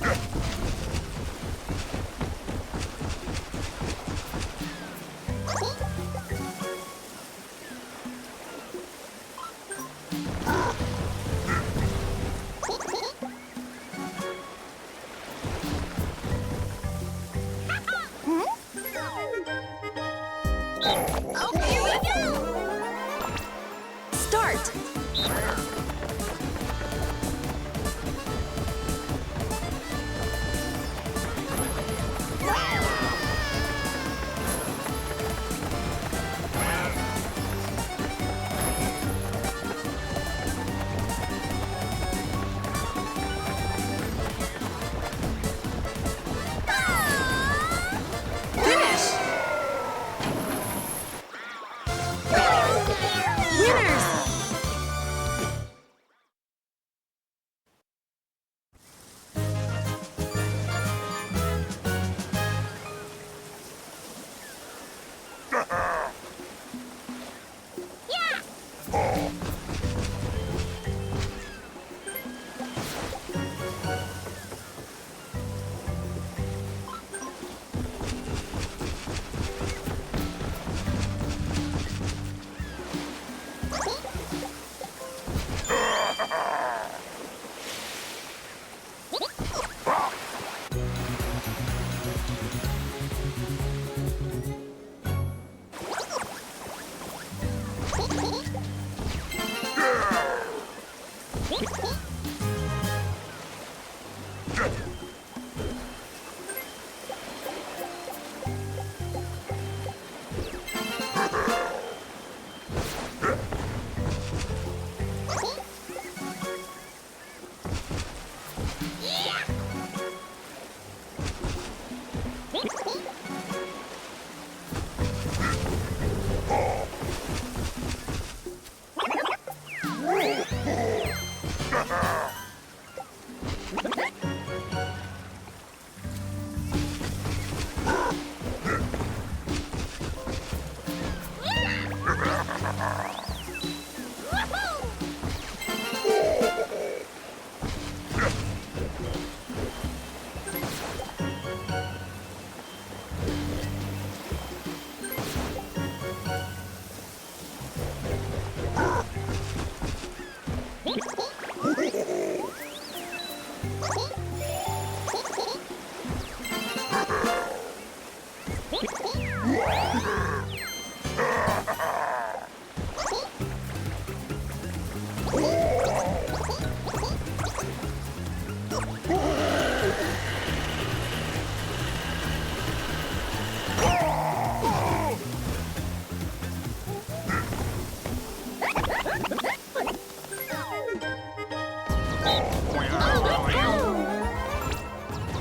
Here we go! Start! Finish! Winners!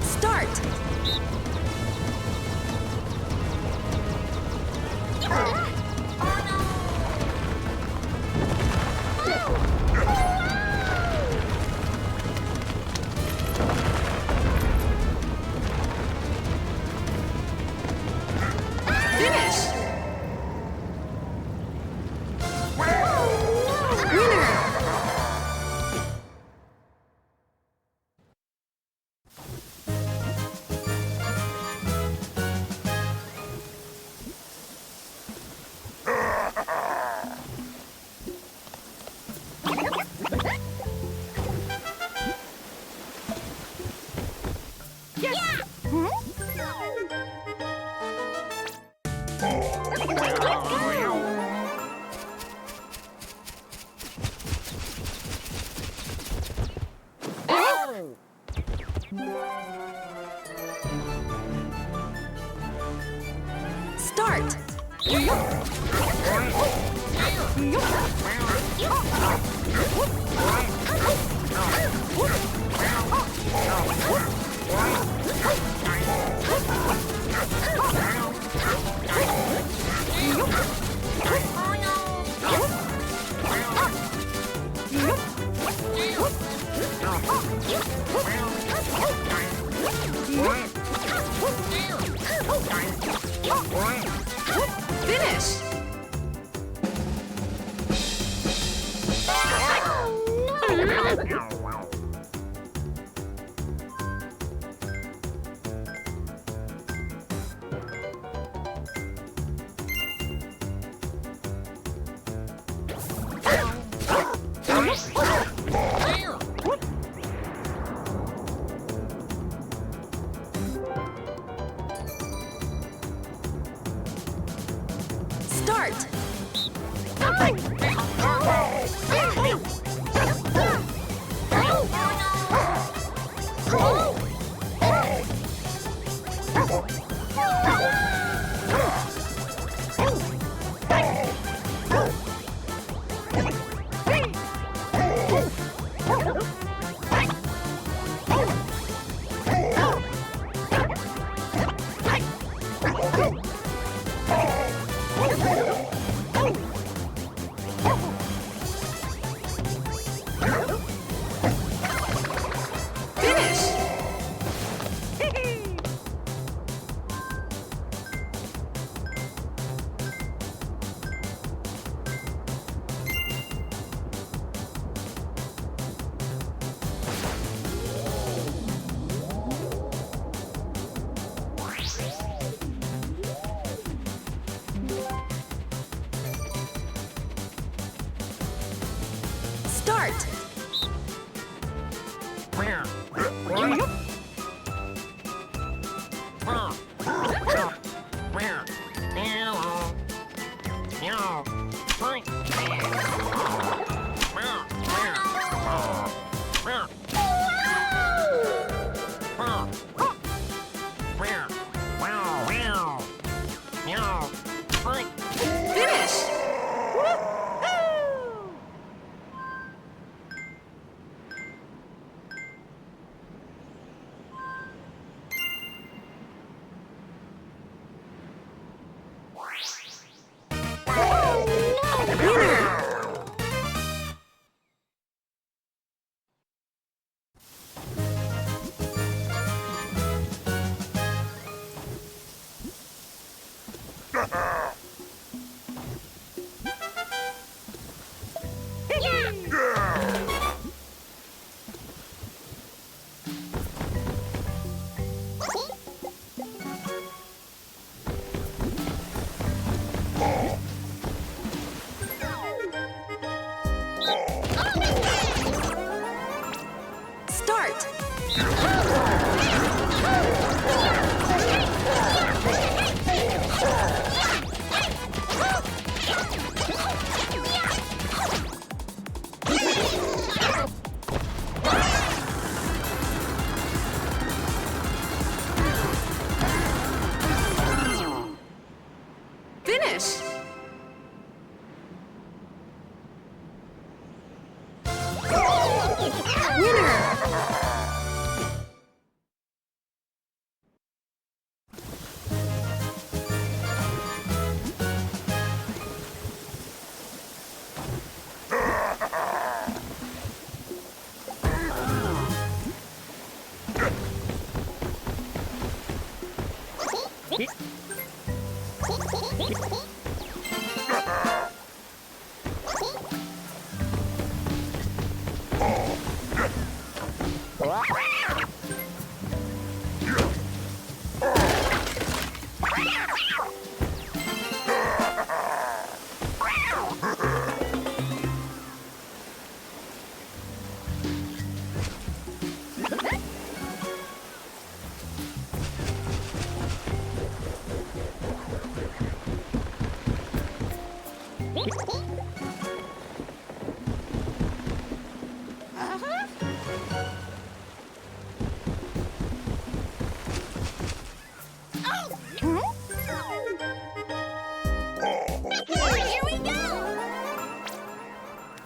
Start! Finish! Winner! Yes! Start! Finish! Start! Start! Finish! Start! Finish! Winner!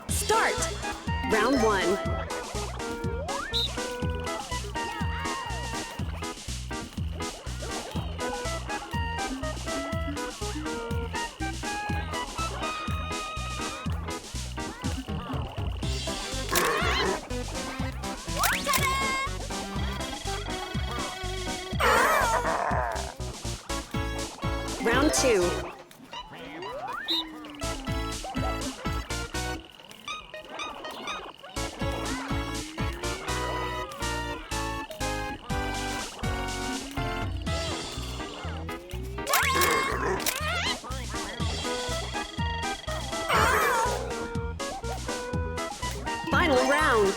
Start! Round 1. Round 2. Final round.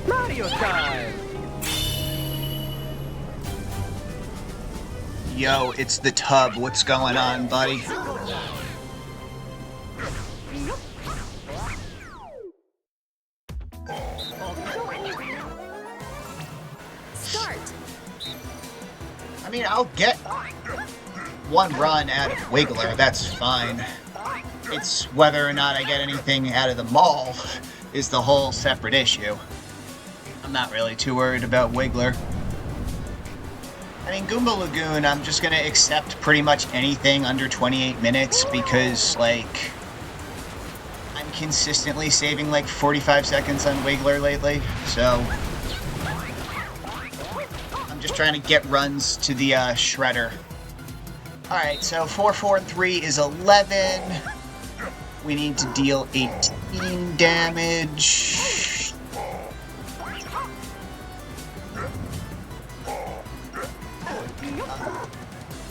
Mario time! Yo, it's the tub. What's going on, buddy? Start. I mean, I'll get one run out of Wiggler, that's fine. It's whether or not I get anything out of the mall is the whole separate issue. I'm not really too worried about Wiggler. I mean, Goomba Lagoon, I'm just gonna accept pretty much anything under 28 minutes because, like, I'm consistently saving like 45 seconds on Wiggler lately, so I'm just trying to get runs to the Shredder. Alright, so 4, 4, and 3 is 11. We need to deal 18 damage.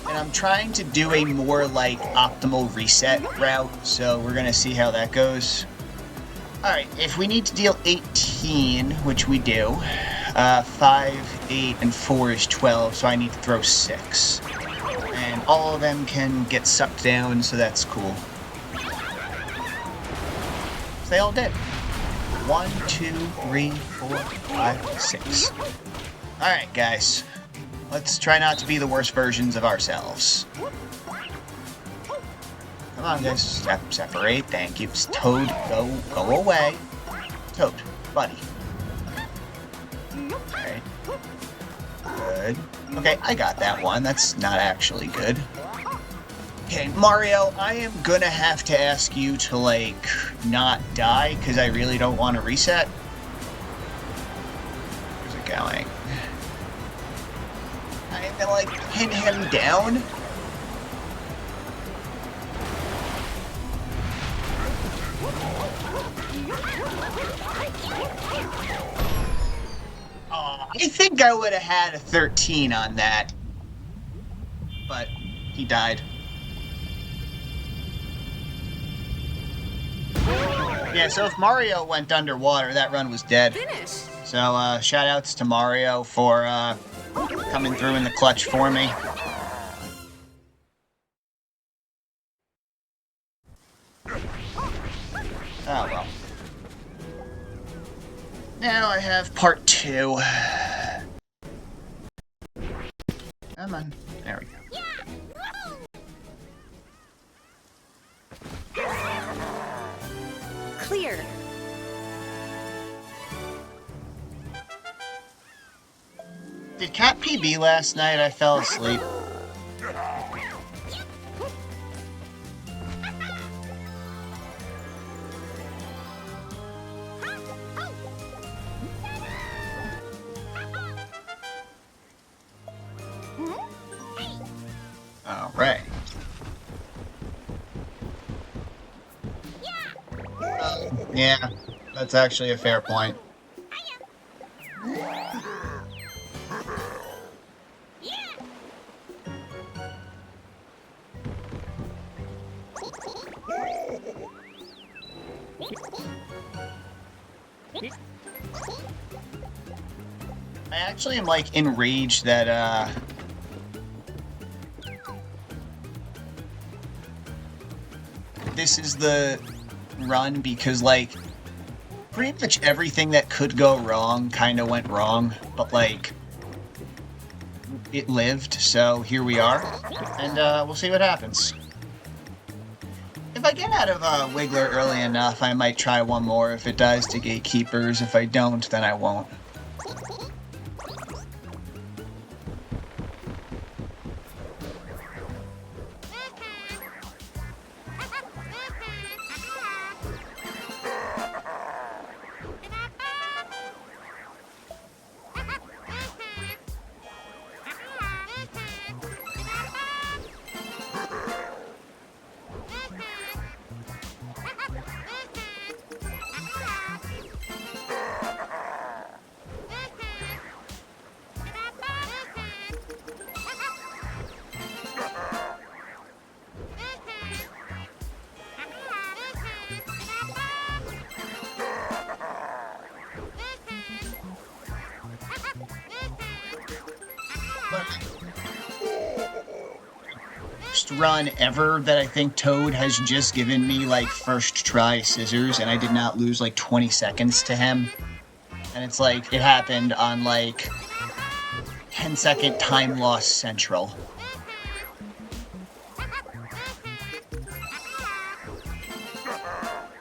And I'm trying to do a more, like, optimal reset route, so we're gonna see how that goes. Alright, if we need to deal 18, which we do, 5, 8, and 4 is 12, so I need to throw 6. And all of them can get sucked down, so that's cool. So they all did. 1, 2, 3, 4, 5, 6. Alright, guys. Let's try not to be the worst versions of ourselves. Come on, guys. Separate. Thank you. Toad, go away. Toad, buddy. Okay. Good. Okay, I got that one. That's not actually good. Okay, Mario, I am gonna have to ask you to, like, not die, because I really don't want to reset. Where's it going? I am gonna, like, pin him down. I think I would have had a 13 on that. But he died. Yeah, so if Mario went underwater, that run was dead. Finish. So, shout outs to Mario for, coming through in the clutch for me. Oh, well. Now I have part 2. Come on. There we go. Clear. Did Cat PB last night? I fell asleep. Alright. Yeah, that's actually a fair point. I actually am, like, enraged that, this is the run because, like, pretty much everything that could go wrong kind of went wrong, but, like, it lived, so here we are, and, we'll see what happens. If I get out of, Wiggler early enough, I might try one more if it does to Gatekeepers. If I don't, then I won't. First run ever that I think Toad has just given me, like, first try scissors, and I did not lose, like, 20 seconds to him. And it's like, it happened on, like, 10-second time loss central.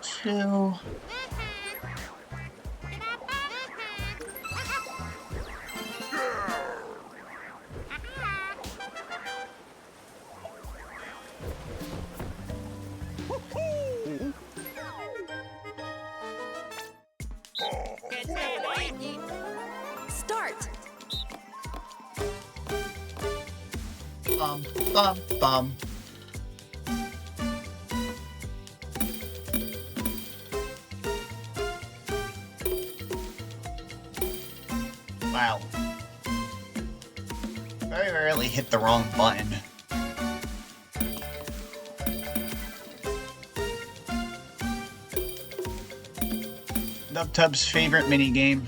Two... Start. Bum, bum, bum. Wow. Very rarely hit the wrong button. Nubtub's favorite minigame.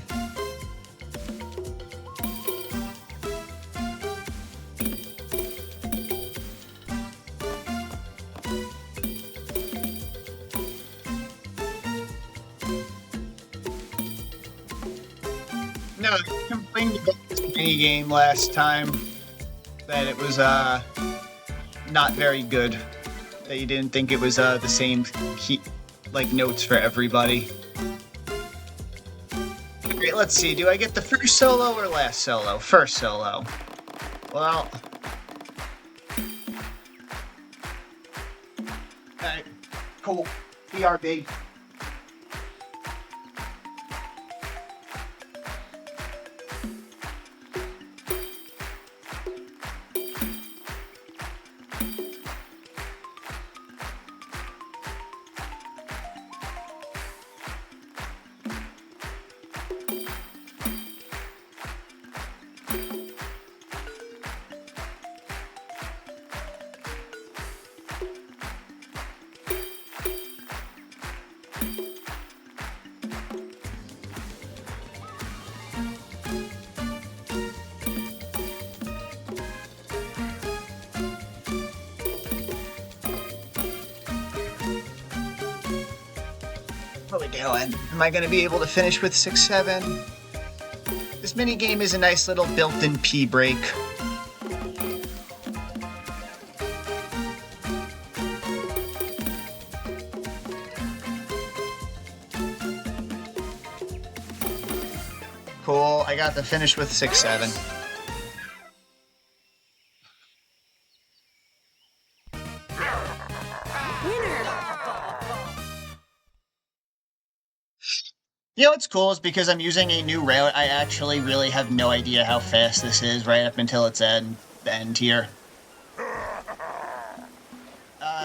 No, I complained about this minigame last time. That it was, not very good. That you didn't think it was, the same key, like, notes for everybody. Okay, let's see. Do I get the first solo or last solo? First solo. Well... Alright. Cool. BRB. What are we doing? Am I going to be able to finish with 6-7? This minigame is a nice little built-in pee break. Cool, I got to finish with 6-7. You know what's cool is because I'm using a new route, I actually really have no idea how fast this is right up until its end here.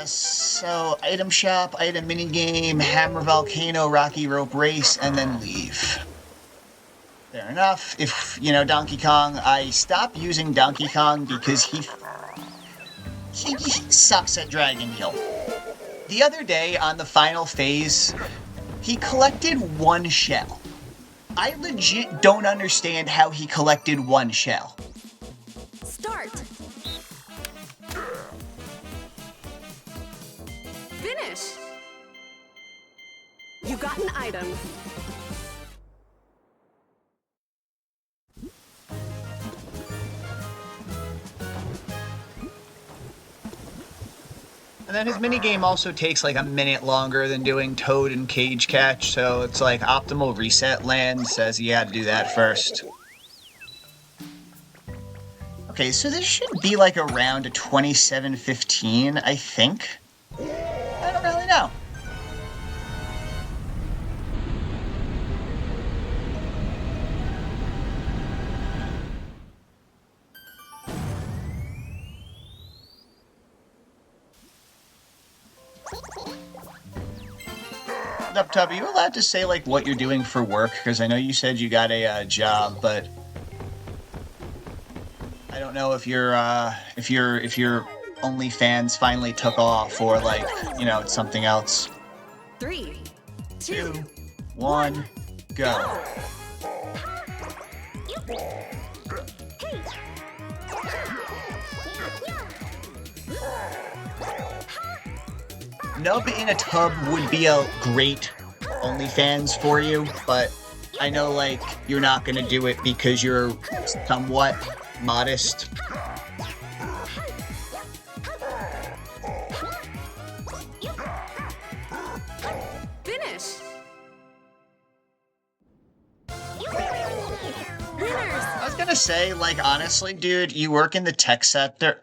So, item shop, item minigame, hammer volcano, rocky rope race, and then leave. Fair enough. If, you know, Donkey Kong, I stopped using Donkey Kong because he sucks at Dragon Heal. The other day, on the final phase, he collected one shell. I legit don't understand how he collected one shell. Start. Finish. You got an item. And then his minigame also takes like a minute longer than doing Toad and Cage Catch, so it's like optimal reset land says you gotta do that first. Okay, so this should be like around a 27:15, I think. I don't really know. Tub, are you allowed to say like what you're doing for work? Because I know you said you got a job, but I don't know if your OnlyFans finally took off or like, you know, it's something else. 3, 2, 1, go. Nub in a tub would be a great OnlyFans for you, but I know, like, you're not gonna do it because you're somewhat modest. Finish. I was gonna say, like, honestly, dude, you work in the tech sector,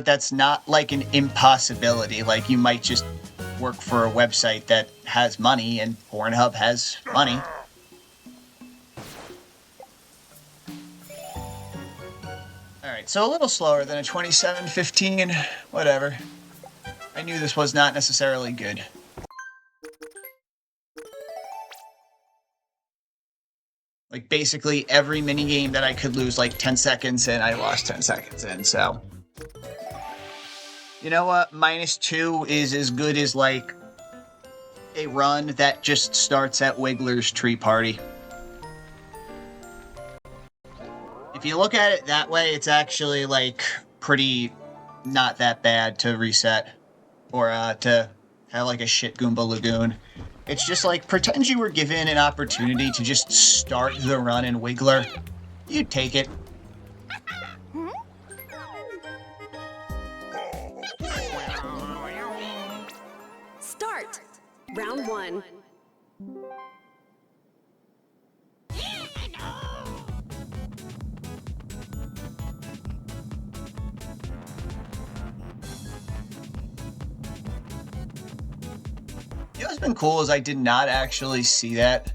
that's not, like, an impossibility. Like, you might just work for a website that has money, and Pornhub has money. Alright, so a little slower than a 27:15. Whatever. I knew this was not necessarily good. Like, basically every minigame that I could lose like 10 seconds in, I lost 10 seconds in, so. You know what? -2 is as good as, like, a run that just starts at Wiggler's Tree Party. If you look at it that way, it's actually, like, pretty not that bad to reset. Or, to have, like, a shit Goomba Lagoon. It's just like, pretend you were given an opportunity to just start the run in Wiggler. You'd take it. Start. Round 1. You know what's been cool is I did not actually see that.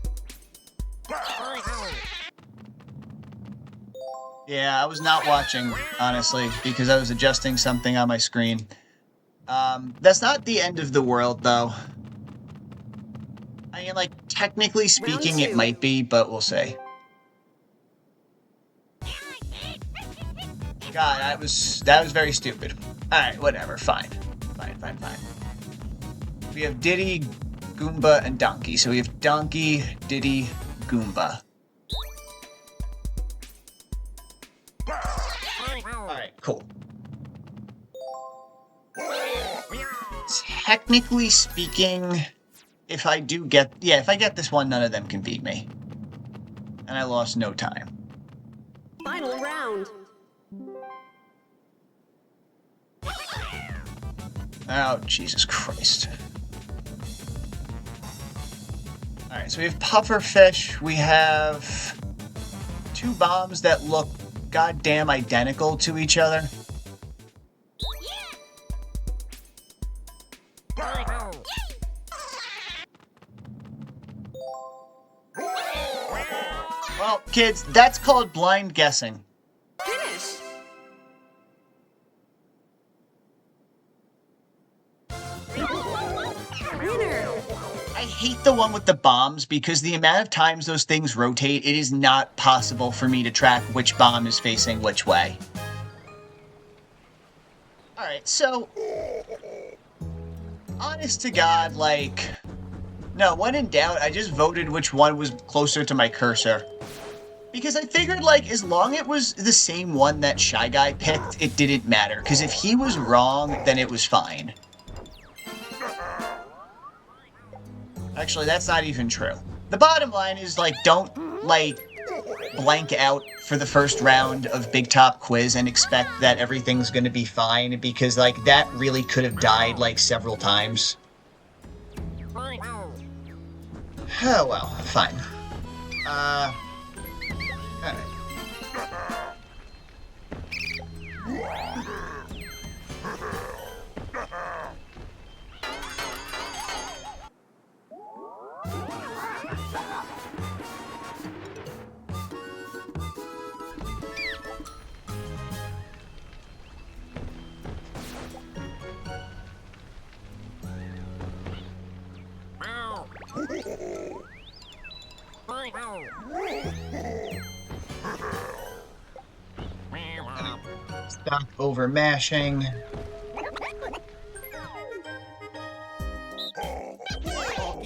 Yeah, I was not watching, honestly, because I was adjusting something on my screen. That's not the end of the world, though. I mean, like, technically speaking, it might be, but we'll see. God, that was very stupid. Alright, whatever, fine. Fine. We have Diddy, Goomba, and Donkey. So we have Donkey, Diddy, Goomba. Alright, cool. Technically speaking, if I get this one, none of them can beat me. And I lost no time. Final round. Oh, Jesus Christ. Alright, so we have pufferfish. We have 2 bombs that look goddamn identical to each other. Well, kids, that's called blind guessing. Finish. Winner. I hate the one with the bombs because the amount of times those things rotate, it is not possible for me to track which bomb is facing which way. Alright, so... honest to God, like... no, when in doubt, I just voted which one was closer to my cursor. Because I figured, like, as long as it was the same one that Shy Guy picked, it didn't matter. Because if he was wrong, then it was fine. Actually, that's not even true. The bottom line is, like, don't, like, blank out for the first round of Big Top Quiz and expect that everything's gonna be fine, because, like, that really could have died, like, several times. Oh, well, fine. Alright. Stop over mashing.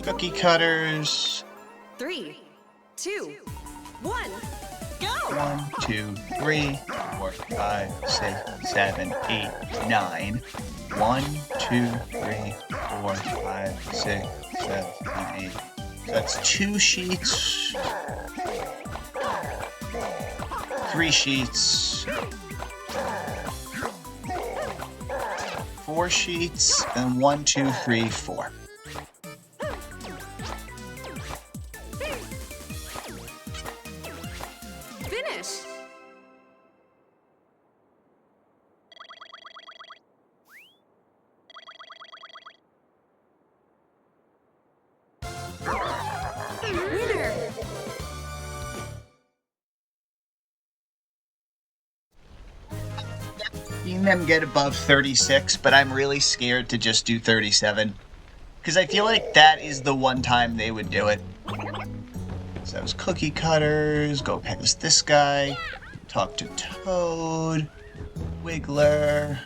Cookie cutters. 3, 2, 1. Go. 1, 2, 3, 4, 5, 6, 7, 8, 9. 1, 2, 3, 4, 5, 6, 7, 8. So that's 2 sheets. 3 sheets. 4 sheets, and 1, 2, 3, 4. Finish. Winner. seen them get above 36, but I'm really scared to just do 37. Because I feel like that is the one time they would do it. So that was cookie cutters, go past this guy, talk to Toad, Wiggler,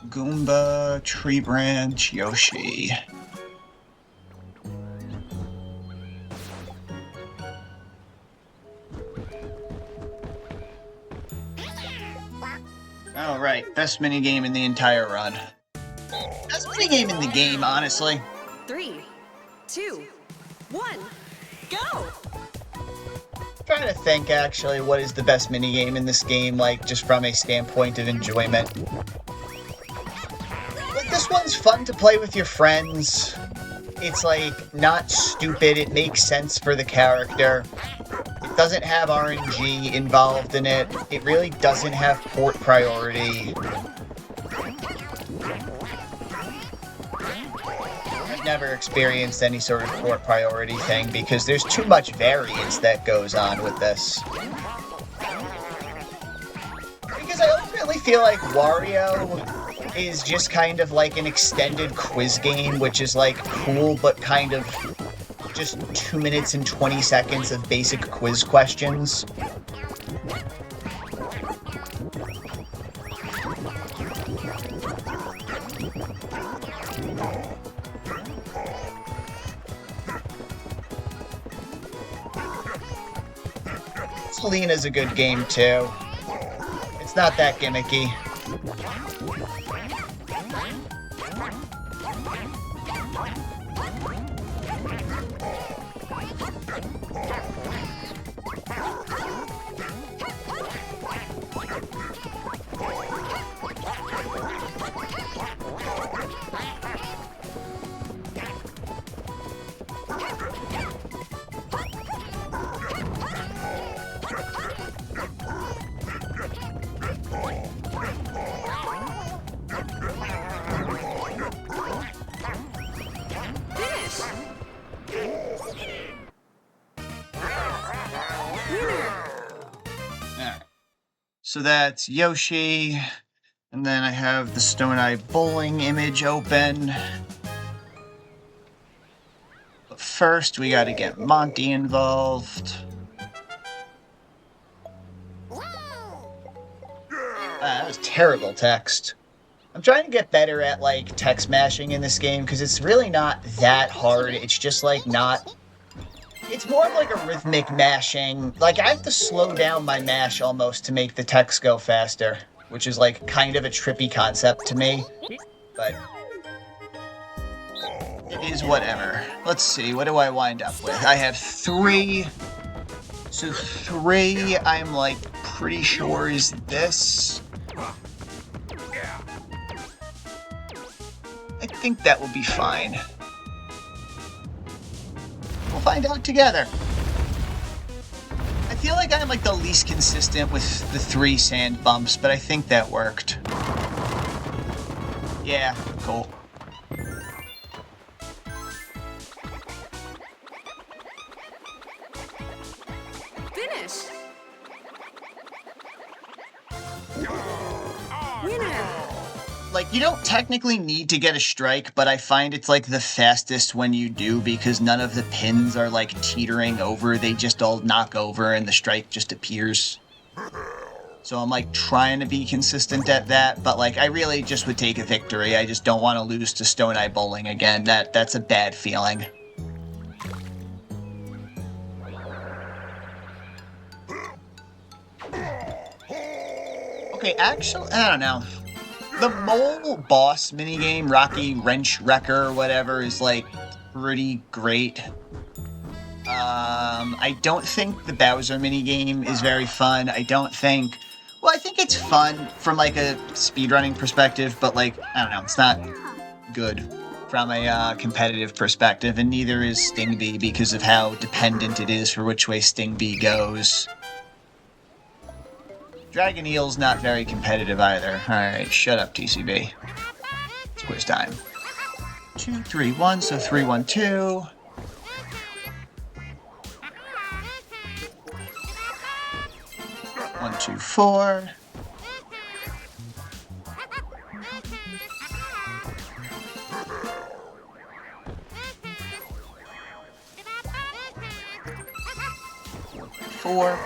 Goomba, Tree Branch, Yoshi. Alright, best minigame in the entire run. Best minigame in the game, honestly. 3, 2, 1, go! Trying to think, actually, what is the best minigame in this game, like, just from a standpoint of enjoyment. Like, this one's fun to play with your friends. It's, like, not stupid. It makes sense for the character. It doesn't have RNG involved in it. It really doesn't have port priority. I've never experienced any sort of port priority thing because there's too much variance that goes on with this. Because I ultimately feel like Wario is just kind of like an extended quiz game, which is like cool, but kind of just 2 minutes and 20 seconds of basic quiz questions. Selena's a good game too. It's not that gimmicky. So that's Yoshi, and then I have the Stone Eye Bowling image open. But first, we gotta get Monty involved. That was terrible text. I'm trying to get better at, like, text mashing in this game, because it's really not that hard. It's just, like, not... It's more of like a rhythmic mashing. Like, I have to slow down my mash almost to make the text go faster, which is, like, kind of a trippy concept to me. But it is whatever. Let's see, what do I wind up with? I have 3. So 3, I'm, like, pretty sure is this. I think that will be fine. We'll find out together. I feel like I'm like the least consistent with the 3 sand bumps, but I think that worked. Yeah, cool. Finish! Winner! Like, you don't technically need to get a strike, but I find it's, like, the fastest when you do, because none of the pins are, like, teetering over. They just all knock over, and the strike just appears. So I'm, like, trying to be consistent at that, but, like, I really just would take a victory. I just don't want to lose to Stone Eye Bowling again. That's a bad feeling. Okay, actually, I don't know. The mole boss minigame, Rocky Wrench Wrecker or whatever, is, like, pretty great. I don't think the Bowser minigame is very fun. I don't think... Well, I think it's fun from, like, a speedrunning perspective, but, like, I don't know, it's not good from a competitive perspective, and neither is Sting Bee because of how dependent it is for which way Sting Bee goes. Dragon Eel's not very competitive either. Alright, shut up, TCB. It's quiz time. 2, 3, 1, so 3, 1, 2. 1, 2, 4. Four.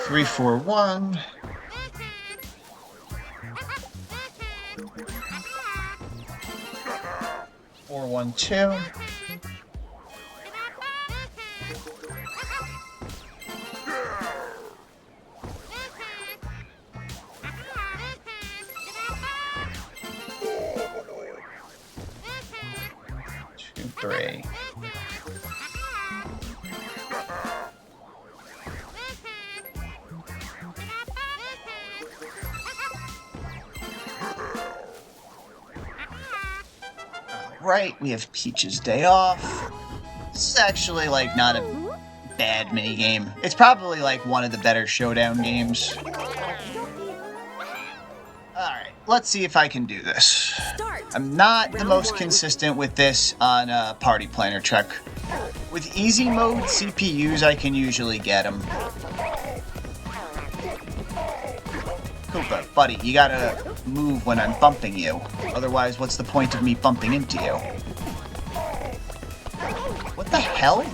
3, 4, 1. 4, 1, 2. 2, 3. Right, we have Peach's Day Off. This is actually, like, not a bad minigame. It's probably, like, one of the better showdown games. Alright, let's see if I can do this. I'm not the most consistent with this on Party Planner Trek. With easy mode CPUs, I can usually get them. Koopa, buddy, you gotta move when I'm bumping you. Otherwise, what's the point of me bumping into you? What the hell?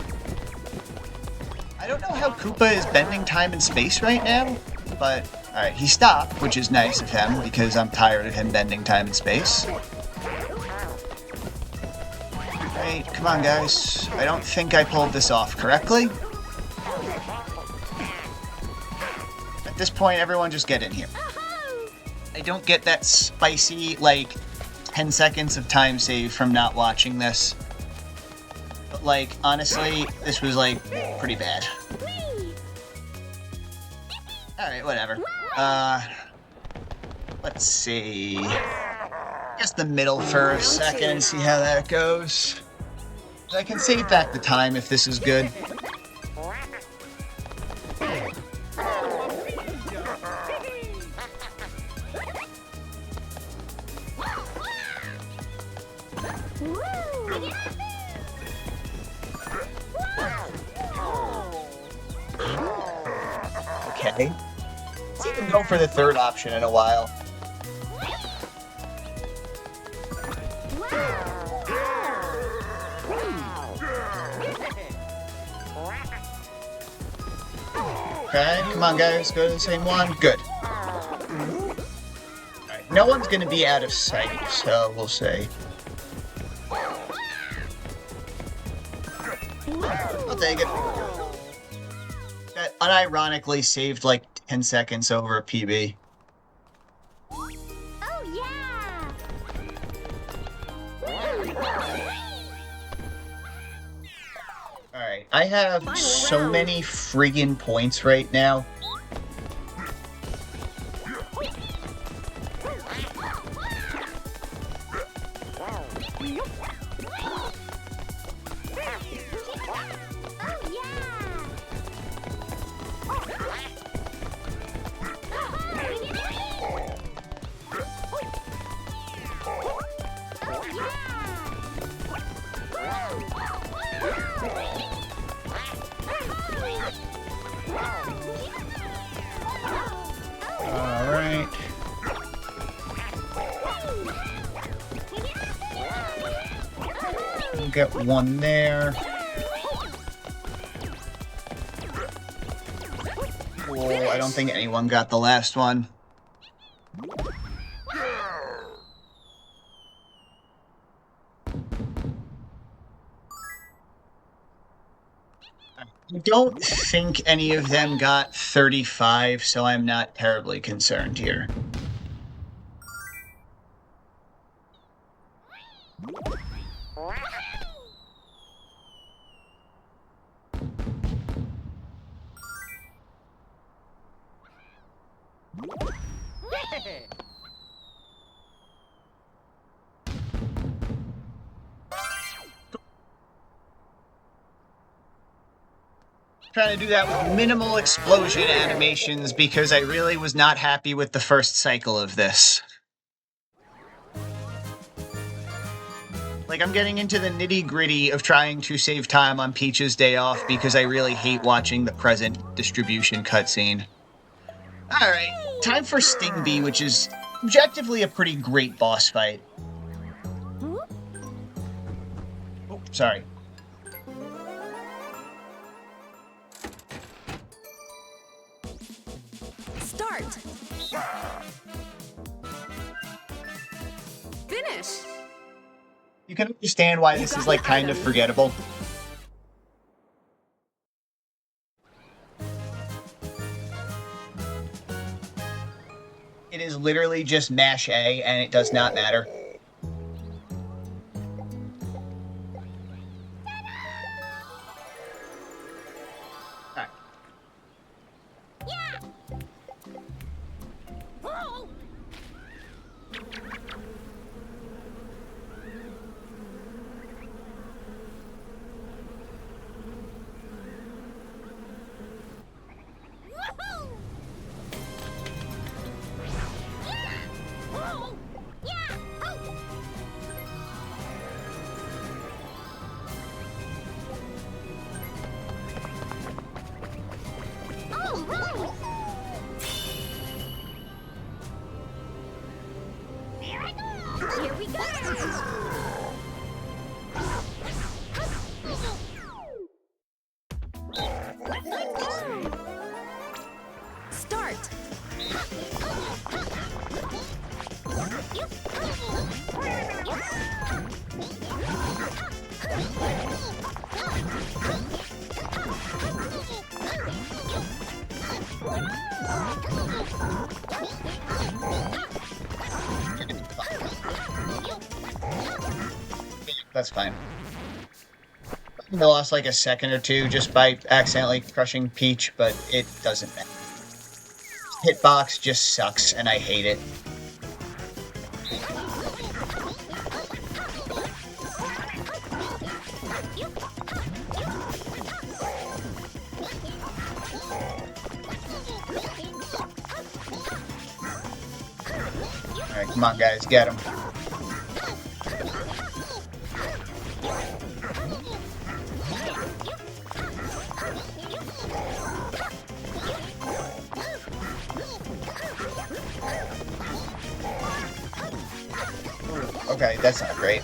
I don't know how Koopa is bending time and space right now, but alright, he stopped, which is nice of him, because I'm tired of him bending time and space. Alright, come on guys. I don't think I pulled this off correctly. At this point, everyone just get in here. I don't get that spicy, like, 10 seconds of time save from not watching this. But, like, honestly, this was, like, pretty bad. Alright, whatever. Let's see. I guess the middle for a second and see how that goes. I can save back the time if this is good. Okay. Let's even go for the third option in a while. Okay, come on guys, go to the same one. Good. Alright, no one's gonna be out of sight, so we'll say. I'll take it. That unironically saved like 10 seconds over a PB. Oh yeah! Alright, I have so many friggin' points right now. Alright. We'll get one there. Cool, I don't think anyone got the last one. I don't think any of them got 35, so I'm not terribly concerned here. Trying to do that with minimal explosion animations because I really was not happy with the first cycle of this. Like, I'm getting into the nitty-gritty of trying to save time on Peach's day off because I really hate watching the present distribution cutscene. Alright, time for Sting Bee, which is objectively a pretty great boss fight. Oh, sorry. Start. Finish. You can understand why this is, like, kind of forgettable. It is literally just mash A, and it does not matter. Alright. Yeah. Oh. Woohoo! Yeah. Oh. Yeah. Oh. Oh, right. Here I go. Here we go. Start. That's fine. I lost like a second or two just by accidentally crushing Peach, but it doesn't matter. Hitbox just sucks, and I hate it. Alright, come on guys, get him. Okay, that's not great.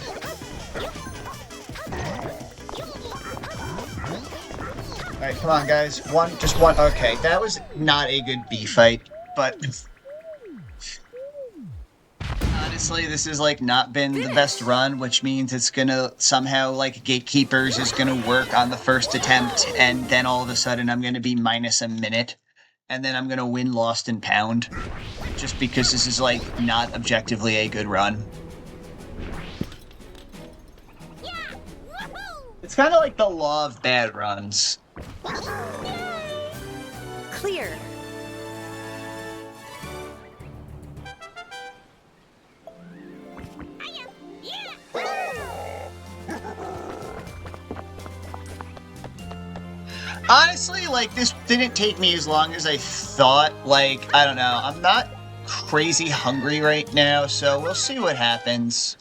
Alright, come on guys. Just one. Okay, that was not a good B fight, but honestly, this has like not been the best run, which means it's gonna somehow like Gatekeepers is gonna work on the first attempt, and then all of a sudden I'm gonna be minus a minute, and then I'm gonna win Lost and Pound, just because this is like not objectively a good run. It's kind of like the law of bad runs. Clear. Honestly, like, this didn't take me as long as I thought. Like, I don't know. I'm not crazy hungry right now, so we'll see what happens.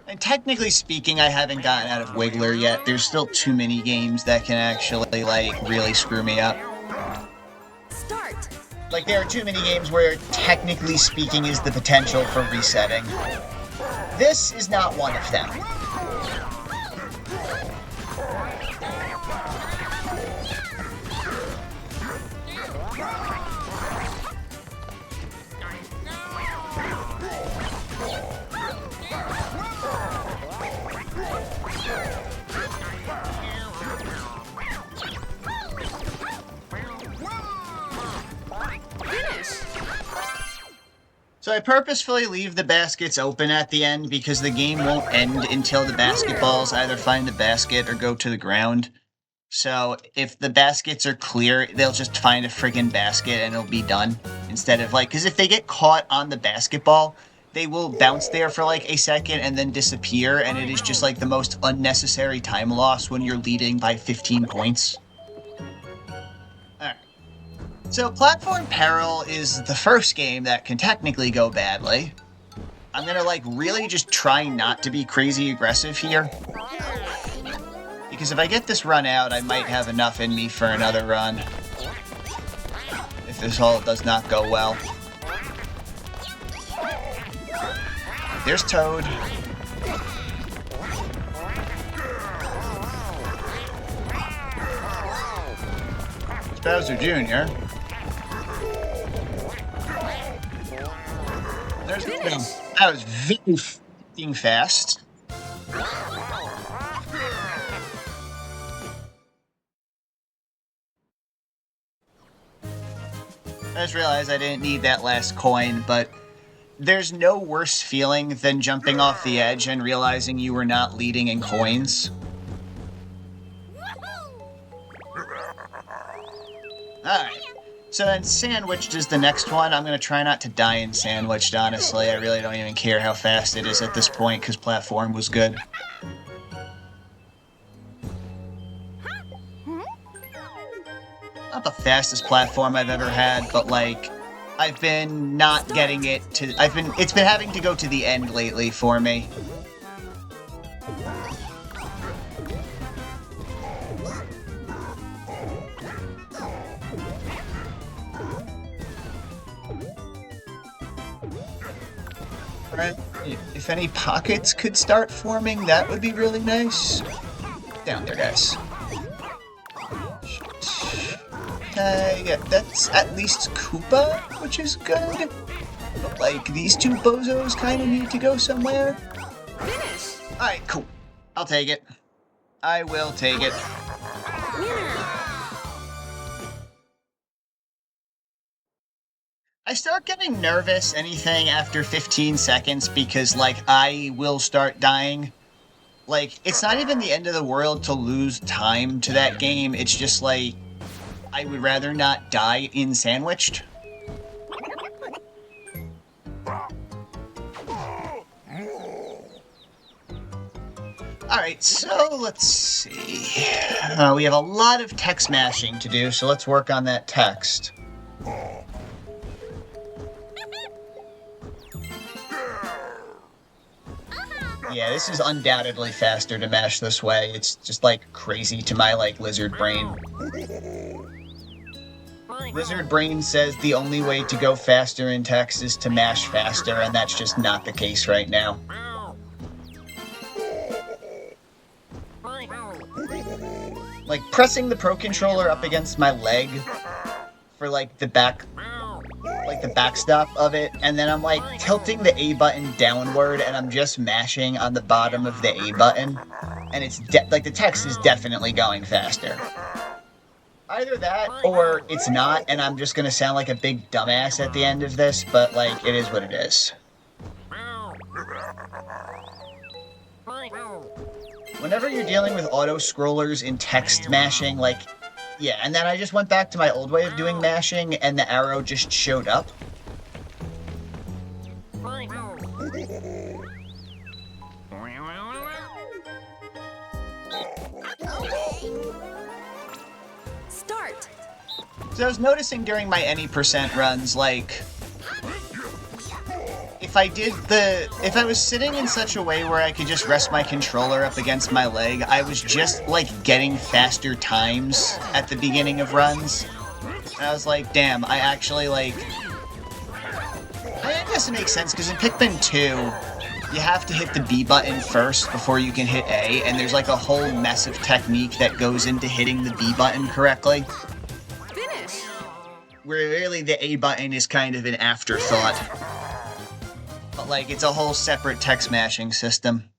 And technically speaking, I haven't gotten out of Wiggler yet. There's still too many games that can actually, like, really screw me up. Start. Like, there are too many games where, technically speaking, is the potential for resetting. This is not one of them. So I purposefully leave the baskets open at the end because the game won't end until the basketballs either find the basket or go to the ground. So if the baskets are clear, they'll just find a friggin' basket and it'll be done. Instead of like, because if they get caught on the basketball, they will bounce there for like a second and then disappear, and it is just like the most unnecessary time loss when you're leading by 15 points. Alright. So Platform Peril is the first game that can technically go badly. I'm gonna like really just try not to be crazy aggressive here. Because if I get this run out, I might have enough in me for another run. If this all does not go well. There's Toad. It's Bowser Jr. There's that was very f***ing fast. I just realized I didn't need that last coin, but there's no worse feeling than jumping off the edge and realizing you were not leading in coins. Alright, so then Sandwiched is the next one. I'm going to try not to die in Sandwiched, honestly. I really don't even care how fast it is at this point, because platform was good. Not the fastest platform I've ever had, but like, I've been not getting it to, it's been having to go to the end lately for me. Alright, if any pockets could start forming, that would be really nice. Down there, guys. Yeah, that's at least Koopa, which is good. But, like, these two bozos kind of need to go somewhere. Finish. Alright, cool. I'll take it. I will take it. I start getting nervous anything after 15 seconds because, like, I will start dying. Like, it's not even the end of the world to lose time to that game. It's just, like, I would rather not die in Sandwiched. Alright, so let's see. We have a lot of text mashing to do, so let's work on that text. Yeah, this is undoubtedly faster to mash this way. It's just, like, crazy to my, like, lizard brain. Lizard brain says the only way to go faster in text is to mash faster, and that's just not the case right now. Like, pressing the Pro Controller up against my leg for, like, the backstop of it, and then I'm, like, tilting the A button downward, and I'm just mashing on the bottom of the A button, and it's, like, the text is definitely going faster. Either that, or it's not, and I'm just gonna sound like a big dumbass at the end of this, but, like, it is what it is. Whenever you're dealing with auto-scrollers in text mashing, like, yeah, and then I just went back to my old way of doing mashing, and the arrow just showed up. Start. So I was noticing during my any percent runs, like, if I was sitting in such a way where I could just rest my controller up against my leg, I was just, like, getting faster times at the beginning of runs. And I was like, damn, I actually, like... I guess it makes sense, because in Pikmin 2, you have to hit the B button first before you can hit A, and there's, like, a whole mess of technique that goes into hitting the B button correctly. Finish. Where really the A button is kind of an afterthought. But, like, it's a whole separate text mashing system.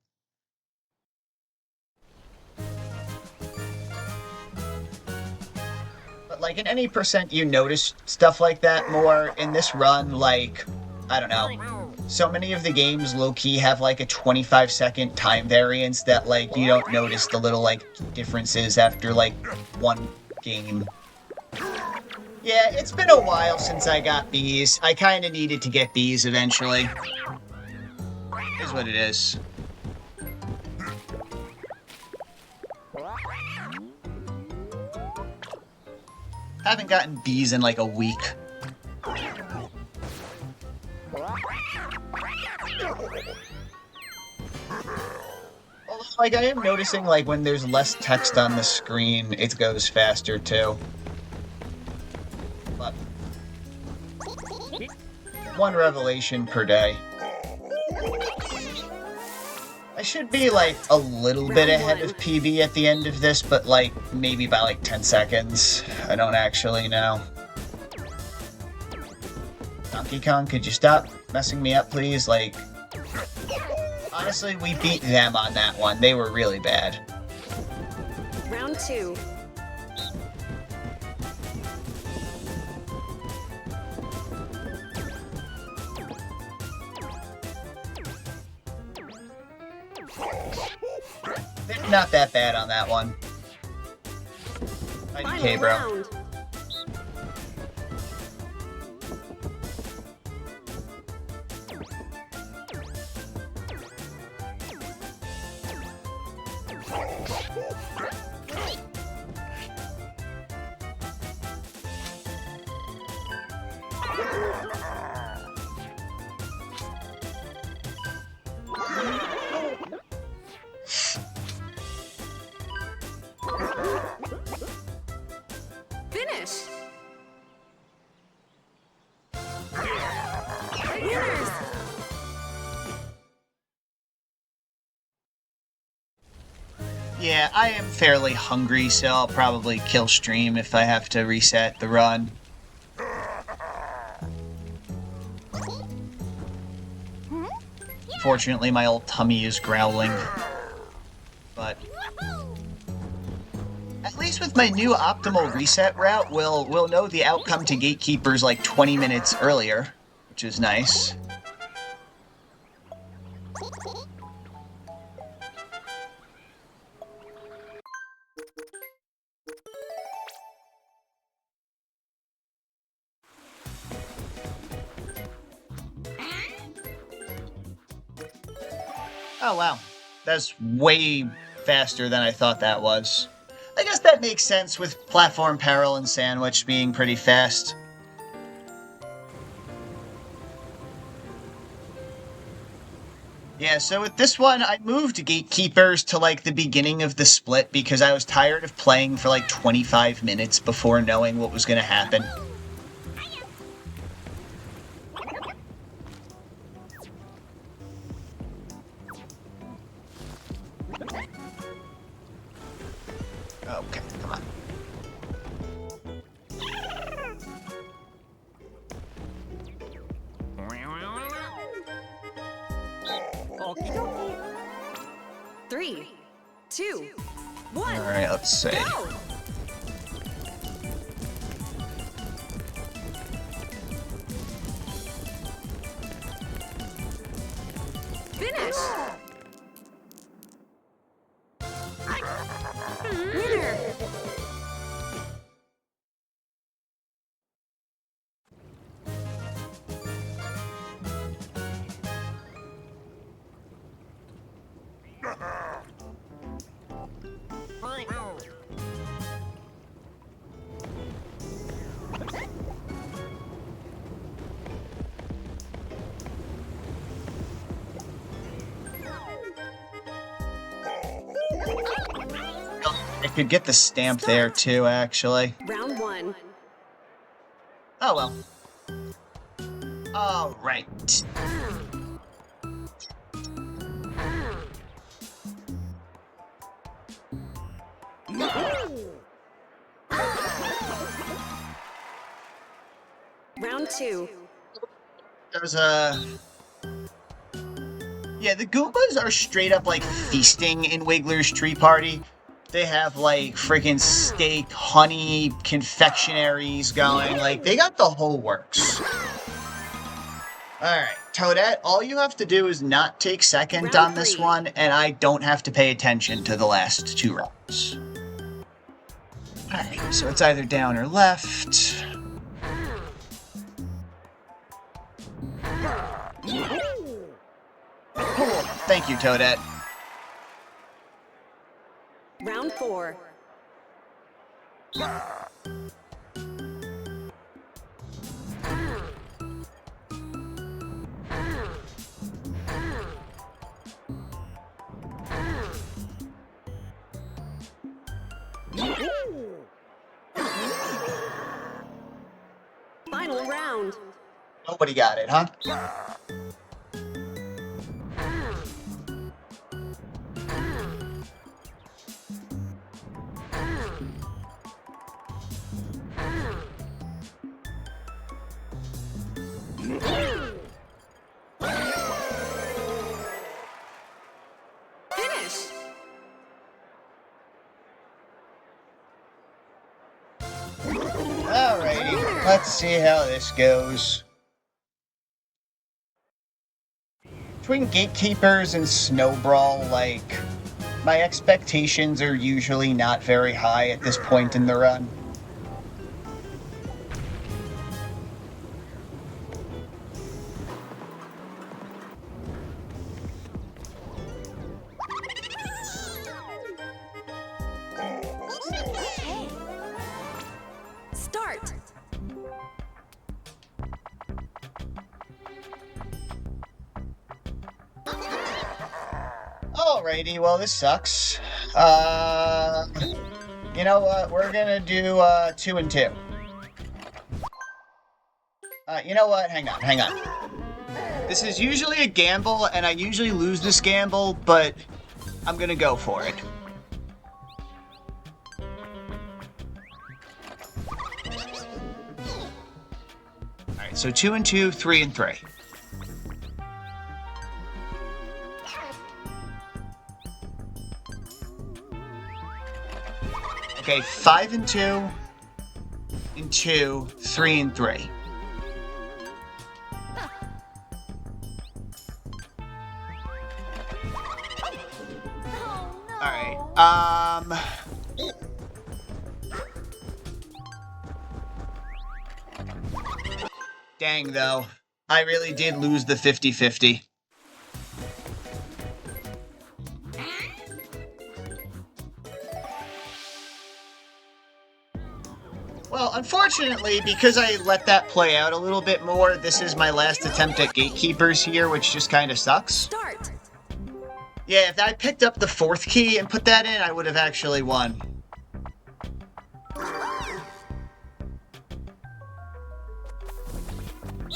But, like, in any percent, you notice stuff like that more. In this run, like, I don't know. So many of the games, low-key, have, like, a 25-second time variance that, like, you don't notice the little, like, differences after, like, one game. Yeah, it's been a while since I got bees. I kinda needed to get bees eventually. Is what it is. Haven't gotten B's in like a week. Like, I am noticing, like, when there's less text on the screen, it goes faster, too. But one revelation per day. I should be, like, a little bit ahead of PB at the end of this, but, like, maybe by, like, 10 seconds. I don't actually know. Donkey Kong, could you stop messing me up, please? Like... Honestly, we beat them on that one. They were really bad. Round 2. They're not that bad on that one. IDK, bro. Round. Finish. Winners. Yeah, I am fairly hungry, so I'll probably kill stream if I have to reset the run. Fortunately, my old tummy is growling. But at least with my new optimal reset route, we'll know the outcome to Gatekeepers like 20 minutes earlier, which is nice. Oh wow, that's way faster than I thought that was. I guess that makes sense with Platform Peril and Sandwich being pretty fast. Yeah, so with this one, I moved Gatekeepers to like the beginning of the split because I was tired of playing for like 25 minutes before knowing what was going to happen. Okay, come on. Three, two, one. Alright, let's see. Go. Finish. Winner. I could get the stamp there too, actually. Round 1. Oh well. Alright. Round 2. There's a... Yeah, the Goombas are straight up like feasting in Wiggler's Tree Party. They have like freaking steak, honey, confectionaries going. Like, they got the whole works. Alright, Toadette, all you have to do is not take second Round on this 3. one, and I don't have to pay attention to the last 2 rounds. Alright, so it's either down or left. Thank you, Toadette. Round 4. Final round. Nobody got it, huh? Finish. Alrighty, let's see how this goes. Between gatekeepers and snowbrawl, like, my expectations are usually not very high at this point in the run. Start. Alrighty, well, this sucks. You know what? We're gonna do 2 and 2. You know what? Hang on. This is usually a gamble, and I usually lose this gamble, but I'm gonna go for it. Alright, so 2 and 2, 3 and 3. Okay, 5 and 2, and 2, 3 and 3. Alright, dang, though. I really did lose the 50-50. Well, unfortunately, because I let that play out a little bit more, this is my last attempt at gatekeepers here, which just kind of sucks. Start. Yeah, if I picked up the 4th key and put that in, I would have actually won.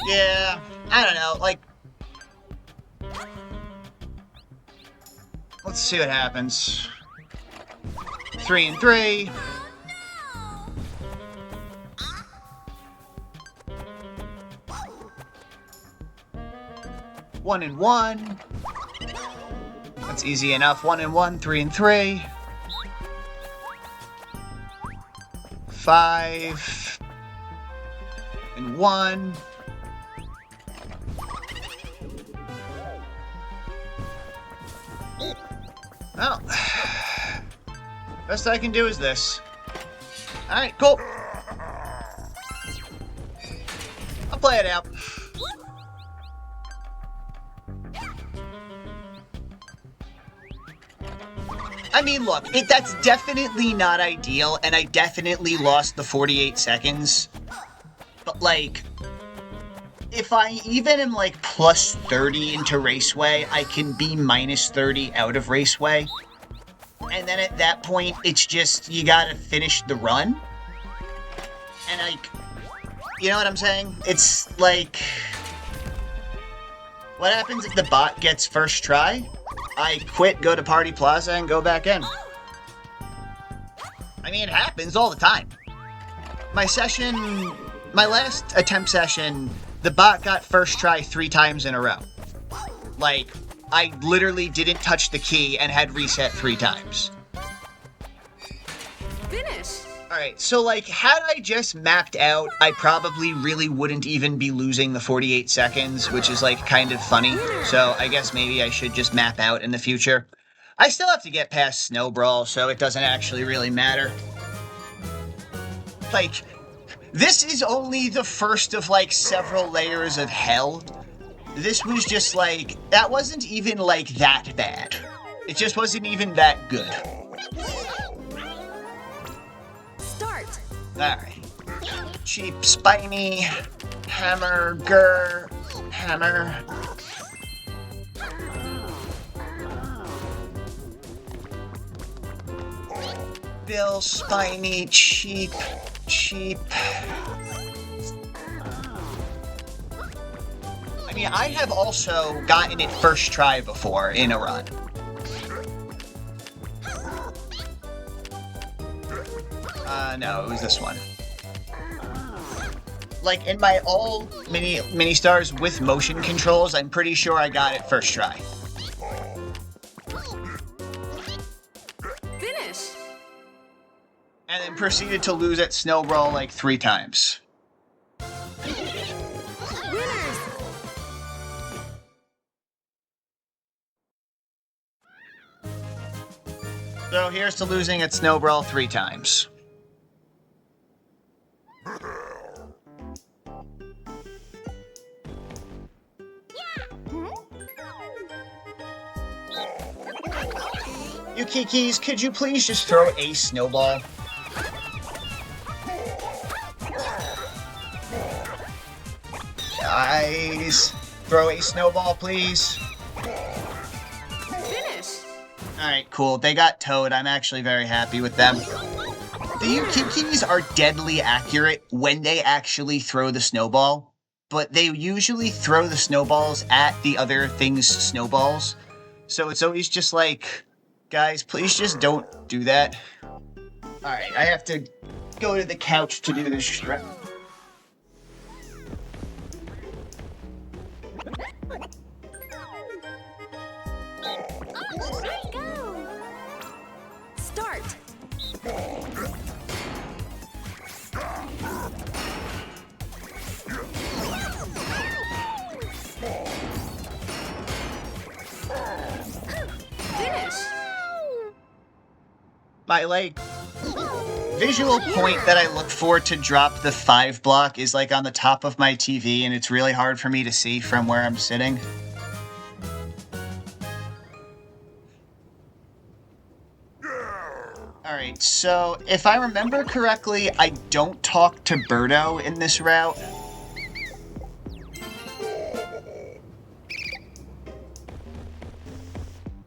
Yeah, I don't know, like... Let's see what happens. 3 and 3. One and 1. That's easy enough. 1 and 1, 3 and 3. 5 and 1. Well, best I can do is this. Alright, cool. I'll play it out. I mean, look, that's definitely not ideal, and I definitely lost the 48 seconds. But, like, if I even am, like, plus 30 into Raceway, I can be minus 30 out of Raceway. And then at that point, it's just, you gotta finish the run. And, like, you know what I'm saying? It's, like... What happens if the bot gets first try? I quit, go to Party Plaza, and go back in. I mean, it happens all the time. My last attempt session, the bot got first try 3 times in a row. Like, I literally didn't touch the key and had reset 3 times. Finish. Alright, so like, had I just mapped out, I probably really wouldn't even be losing the 48 seconds, which is like kind of funny. So I guess maybe I should just map out in the future. I still have to get past Snowbrawl, so it doesn't actually really matter. Like, this is only the first of like several layers of hell. This was just like, that wasn't even like that bad. It just wasn't even that good. Start. Alright. Cheap, spiny, hammer, grr, hammer. Bill, Spiny, cheap. I mean, I have also gotten it first try before in a run. No, it was this one. Like, in my all Ministars with motion controls, I'm pretty sure I got it first try. Finish! And then proceeded to lose at Snowball like 3 times. Winners! So here's to losing at Snowball 3 times. You Kikis, could you please just throw a snowball? Guys, throw a snowball, please. Finish! Alright, cool. They got towed. I'm actually very happy with them. The Yukikis are deadly accurate when they actually throw the snowball, but they usually throw the snowballs at the other thing's snowballs. So it's always just like, guys, please just don't do that. Alright, I have to go to the couch to do this shred. Go! Start! Finish! My, like, visual point that I look for to drop the 5 block is, like, on the top of my TV, and it's really hard for me to see from where I'm sitting. Alright, so if I remember correctly, I don't talk to Birdo in this route.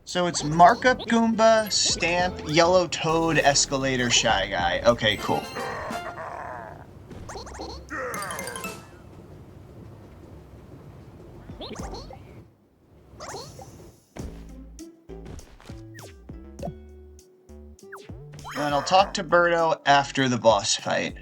So it's Markup Goomba, Stamp, Yellow Toad, Escalator, Shy Guy. Okay, cool. And I'll talk to Birdo after the boss fight.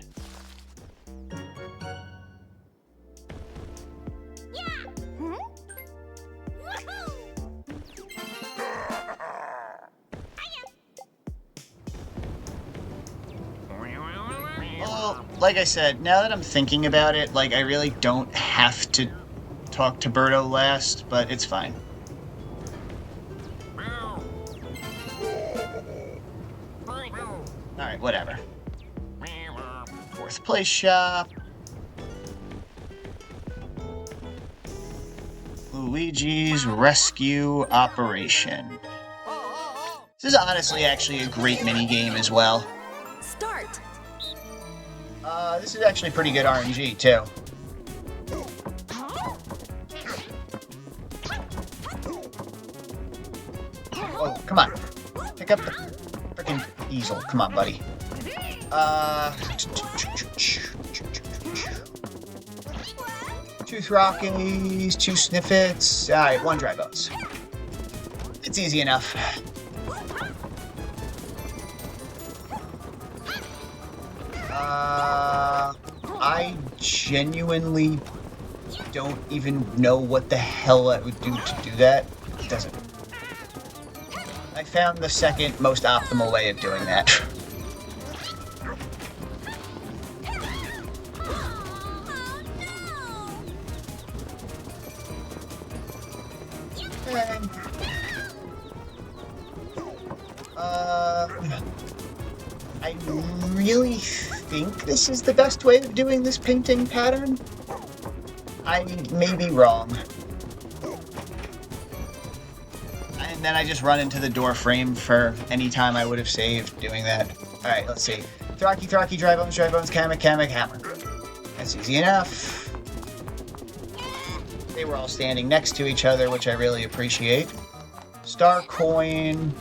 Well, like I said, now that I'm thinking about it, like, I really don't have to talk to Birdo last, but it's fine. Alright, whatever. 4th place shop. Luigi's Rescue Operation. This is honestly actually a great minigame as well. Start! This is actually pretty good RNG, too. Oh, come on. Pick up the freaking easel. Come on, buddy. Tooth Rockies, 2 Sniffets. Alright, 1 Dry Bones. It's easy enough. I genuinely don't even know what the hell I would do to do that. It doesn't. I found the second most optimal way of doing that. I really think this is the best way of doing this painting pattern. I may be wrong. And then I just run into the door frame for any time I would have saved doing that. Alright, let's see. Throcky, Dry Bones, Kamek, Hammer. That's easy enough. They were all standing next to each other, which I really appreciate. Star Coin.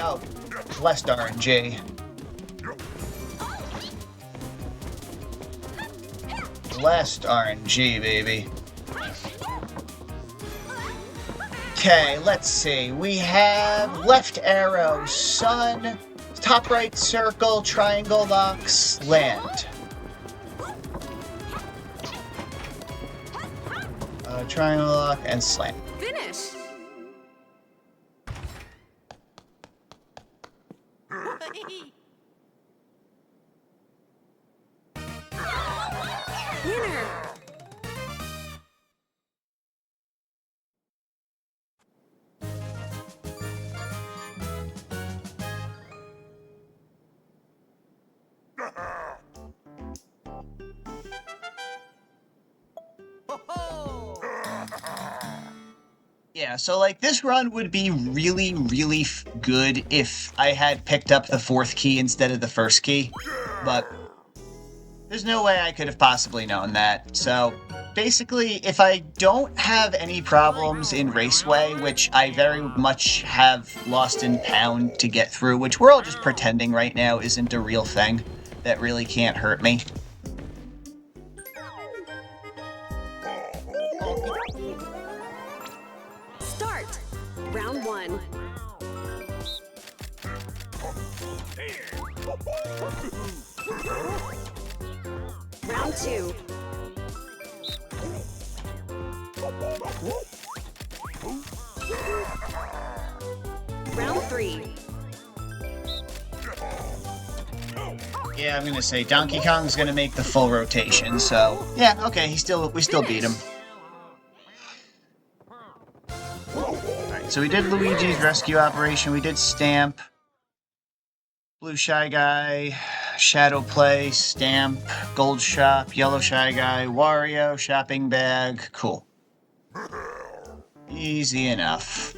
Oh, blessed RNG. Blessed RNG, baby. Okay, let's see. We have left arrow, sun, top right circle, triangle locks, land. Triangle lock and slam. Finish. Winner. Yeah, so like this run would be really, really good if I had picked up the fourth key instead of the first key, but there's no way I could have possibly known that. So basically, if I don't have any problems in Raceway, which I very much have lost in Pound to get through, which we're all just pretending right now isn't a real thing that really can't hurt me. Start. Round 1. Round 2. Round 3. Yeah, I'm gonna say Donkey Kong's gonna make the full rotation, so yeah, okay, we still beat him. Alright, so we did Luigi's Rescue Operation, we did Stamp, Blue Shy Guy, Shadow Play, Stamp, Gold Shop, Yellow Shy Guy, Wario, Shopping Bag, cool. Easy enough.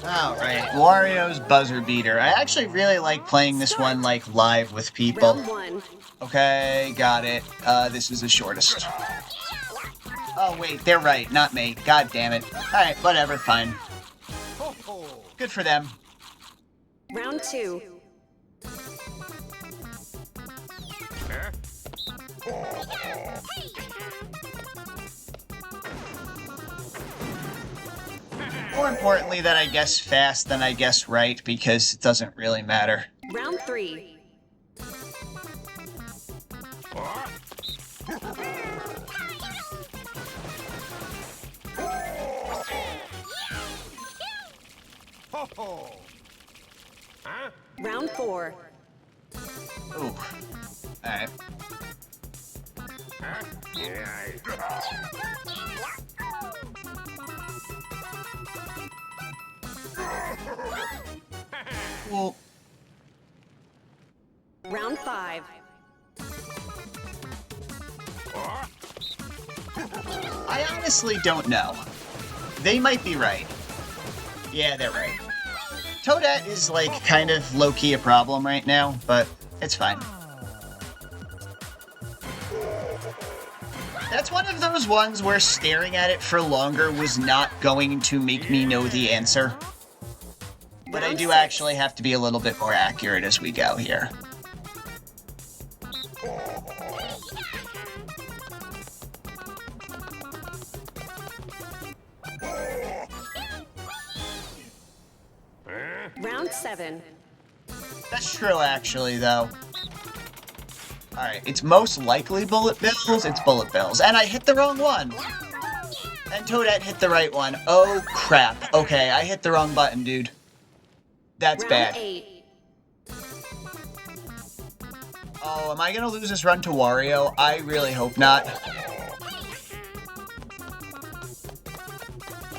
Alright, Wario's Buzzer Beater. I actually really like playing this one, like, live with people. Round 1. Okay, got it. This is the shortest. Oh, wait, they're right, not me. God damn it. Alright, whatever, fine. Good for them. Round 2. More importantly that I guess fast than I guess right, because it doesn't really matter. Round 3. Round 4. Ooh. Alright. Well, Round 5. I honestly don't know. They might be right. Yeah, they're right. Toadette is, like, kind of low-key a problem right now, but it's fine. That's one of those ones where staring at it for longer was not going to make me know the answer. But I do actually have to be a little bit more accurate as we go here. Round 7. That's true, actually, though. Alright, it's most likely Bullet Bills, it's Bullet Bills. And I hit the wrong one! And Toadette hit the right one. Oh, crap. Okay, I hit the wrong button, dude. That's Round bad. 8. Oh, am I gonna lose this run to Wario? I really hope not.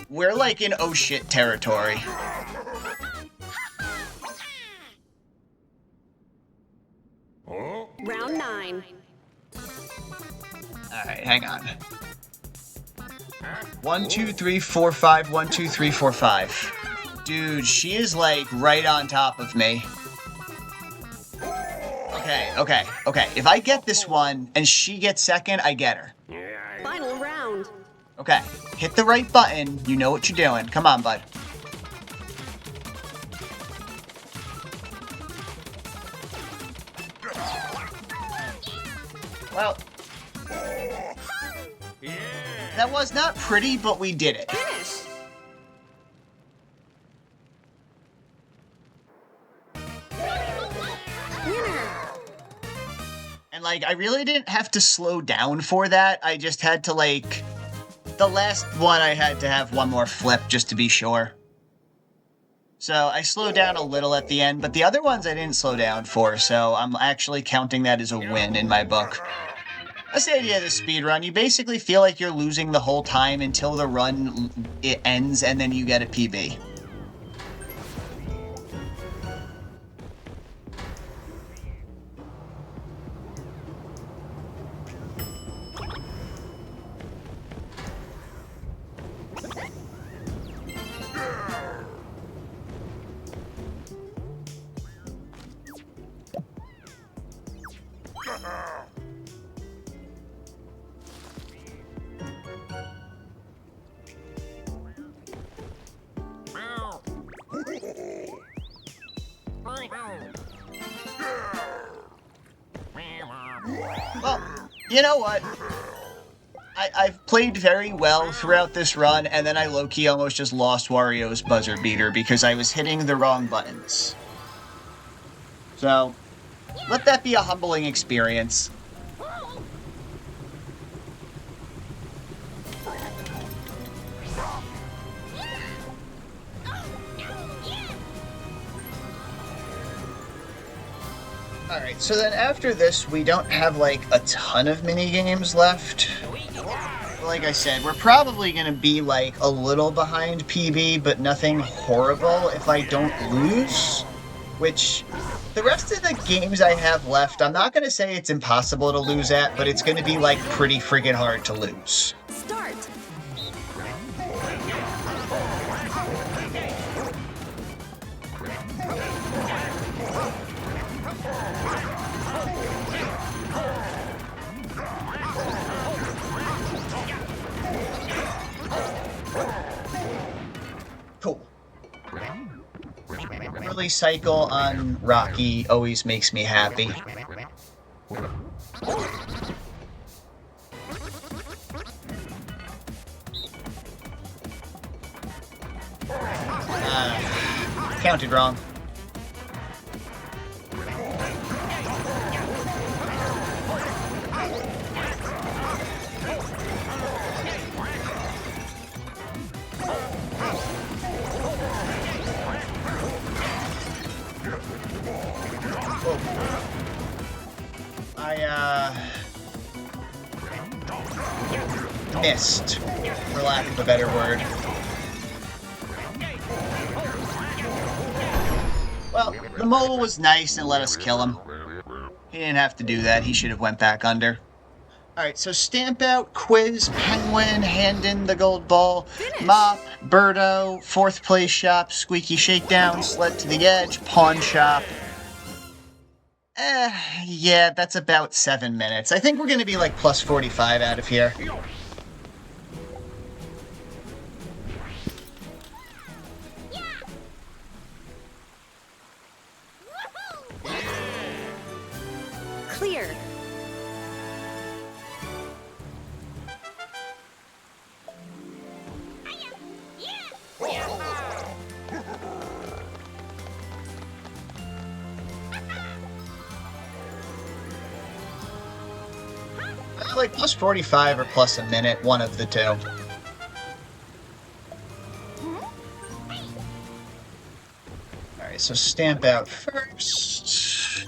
We're like in oh shit territory. Round 9. Alright, hang on. 1, 2, 3, 4, 5. 1, 2, 3, 4, 5. Dude, she is like right on top of me. Okay. If I get this one and she gets second, I get her. Final round. Okay, hit the right button. You know what you're doing. Come on, bud. Well, that was not pretty, but we did it. Finish. Winner. And like, I really didn't have to slow down for that. I just had to like, the last one I had to have one more flip just to be sure. So I slowed down a little at the end, but the other ones I didn't slow down for, so I'm actually counting that as a win in my book. That's the idea of the speed run. You basically feel like you're losing the whole time until the run it ends, and then you get a PB. Well, you know what? I've played very well throughout this run, and then I low-key almost just lost Wario's buzzer beater because I was hitting the wrong buttons. So, let that be a humbling experience. Alright, so then after this, we don't have, like, a ton of mini-games left. Like I said, we're probably going to be, like, a little behind PB, but nothing horrible if I don't lose. Which, the rest of the games I have left, I'm not going to say it's impossible to lose at, but it's going to be, like, pretty freaking hard to lose. Start. Cool. Early cycle on Rocky always makes me happy. Counted wrong. Missed, for lack of a better word. Well, the mole was nice and let us kill him. He didn't have to do that. He should have went back under. Alright, so Stamp Out, Quiz, Penguin, Hand in the Gold Ball, Mop, Birdo, Fourth Place Shop, Squeaky Shakedown, Sled to the Edge, Pawn Shop. Yeah, that's about 7 minutes. I think we're going to be like plus 45 out of here. Clear. Like plus 45 or plus a minute, one of the two. Alright, so Stamp Out first.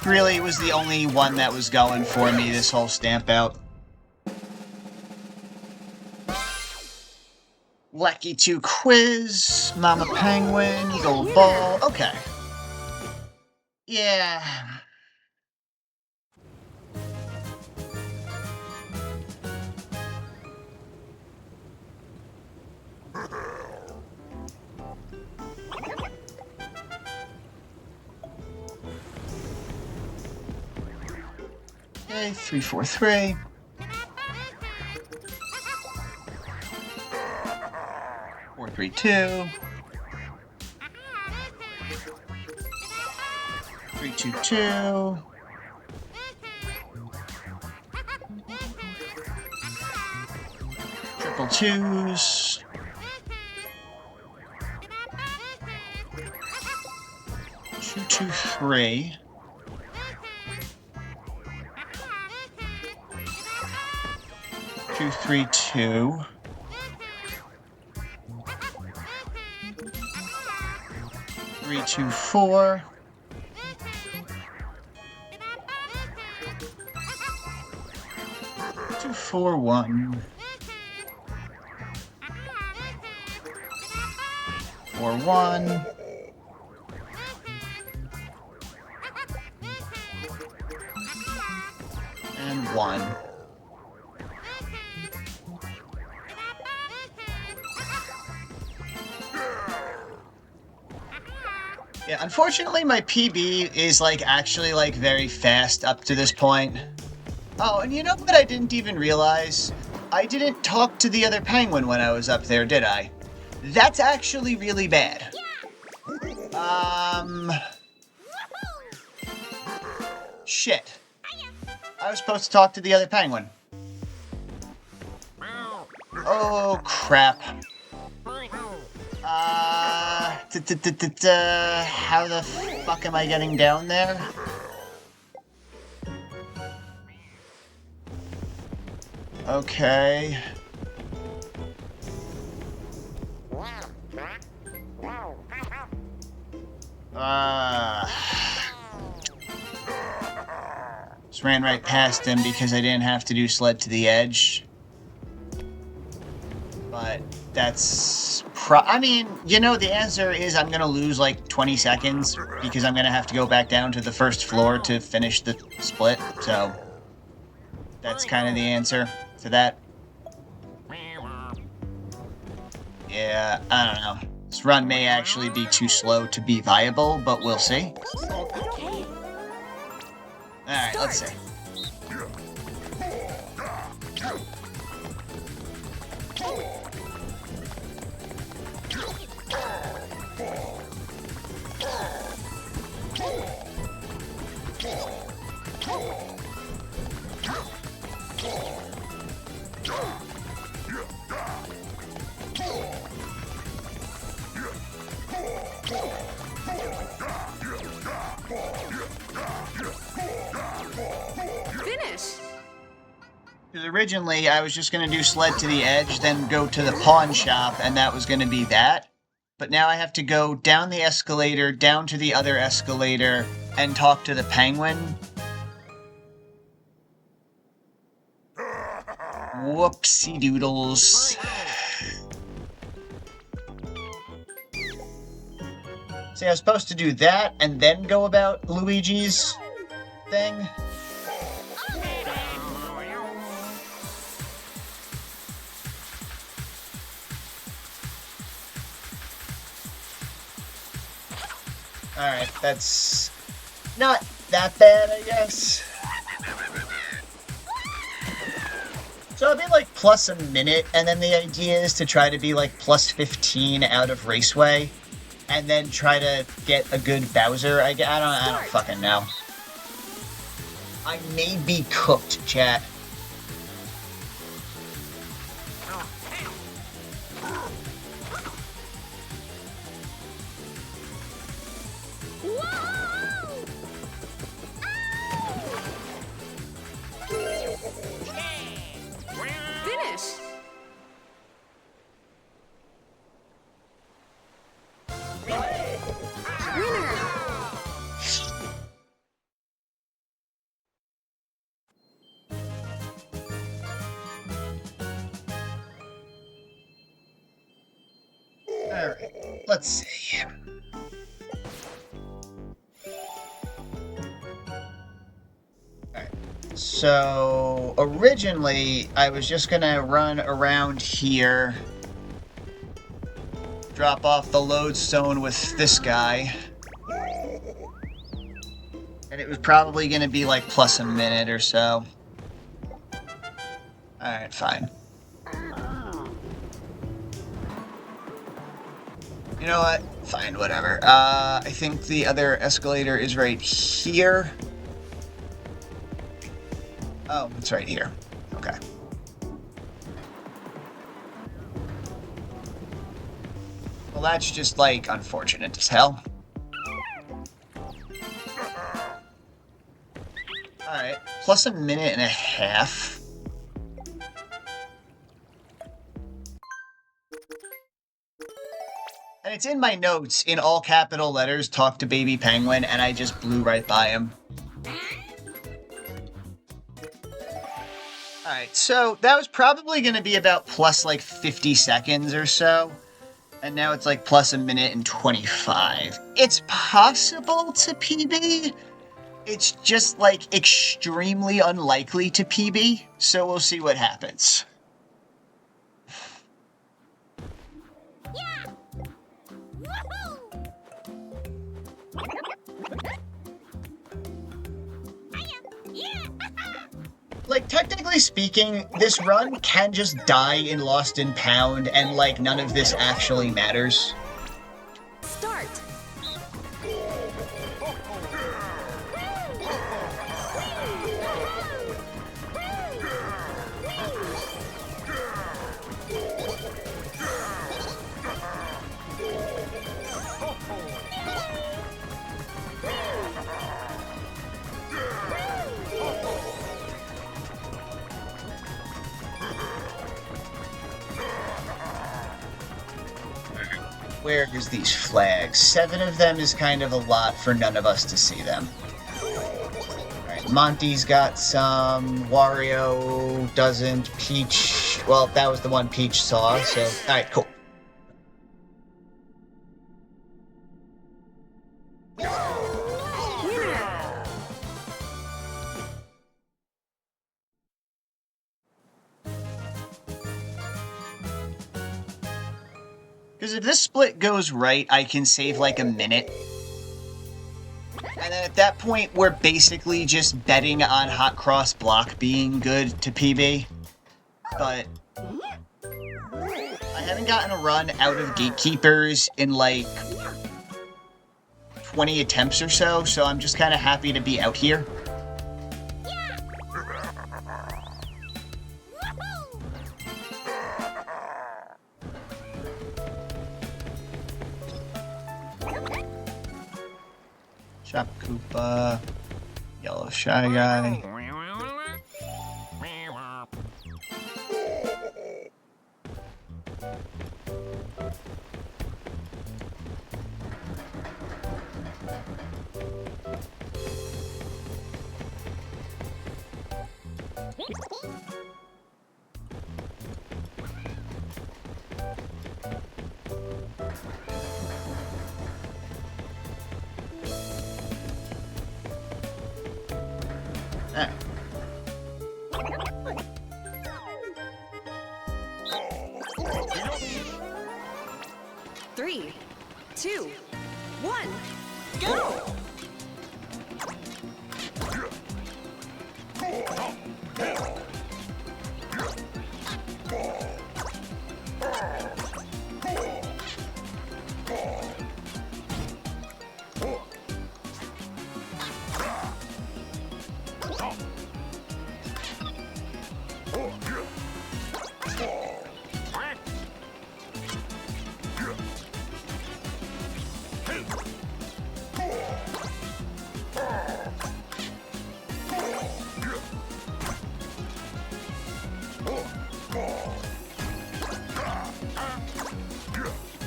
really was the only one that was going for me this whole stamp out. Lucky 2 quiz, Mama Penguin, Gold Ball. Okay. Yeah. Okay, 3, 4, 3. 4, 3, 2. 3, 2, 2. Triple twos. 2, 2, 3. 2, 3, 2. 3, 2, 4. 2, 4, 1. 4, 1. And 1. Yeah, unfortunately my PB is actually very fast up to this point. Oh, and you know what I didn't even realize? I didn't talk to the other penguin when I was up there, did I? That's actually really bad. Shit. I was supposed to talk to the other penguin. Oh, crap. How the fuck am I getting down there? Okay. Just ran right past him because I didn't have to do sled to the edge. But that's I mean, the answer is I'm gonna lose 20 seconds because I'm gonna have to go back down to the first floor to finish the split, so that's kind of the answer to that. Yeah, I don't know. This run may actually be too slow to be viable, but we'll see. Alright, let's see. Finish! Because originally I was just going to do sled to the edge, then go to the pawn shop, and that was going to be that. But now I have to go down the escalator, down to the other escalator, and talk to the penguin. Whoopsie doodles. See, I was supposed to do that and then go about Luigi's thing. Alright, that's not that bad, I guess. So I'll be plus a minute, and then the idea is to try to be plus 15 out of Raceway, and then try to get a good Bowser. I don't fucking know. I may be cooked, chat. Alright, let's see. Alright, so originally I was just gonna run around here, drop off the lodestone with this guy, and it was probably gonna be like plus a minute or so. Alright, fine. You know what? Fine, whatever. I think the other escalator is right here. Oh, it's right here. Okay. Well, that's just, like, unfortunate as hell. Alright, plus a minute and a half. And it's in my notes, in all capital letters, talk to baby penguin, and I just blew right by him. Alright, so that was probably going to be about plus like 50 seconds or so. And now it's like plus a minute and 25. It's possible to PB. It's just like extremely unlikely to PB. So we'll see what happens. Yeah! Woohoo! Yeah! Like, technically speaking, this run can just die in Lost and Pound, and, like, none of this actually matters. Start. Where is these flags? 7 of them is kind of a lot for none of us to see them. Alright, Monty's got some, Wario doesn't, Peach... Well, that was the one Peach saw, so... Alright, cool. Because if this split goes right, I can save like a minute. And then at that point, we're basically just betting on Hot Cross Block being good to PB. But I haven't gotten a run out of Gatekeepers in like 20 attempts or so, so I'm just kind of happy to be out here. Shop Koopa, Yellow Shy Guy. Ah. 3, 2, 1, go!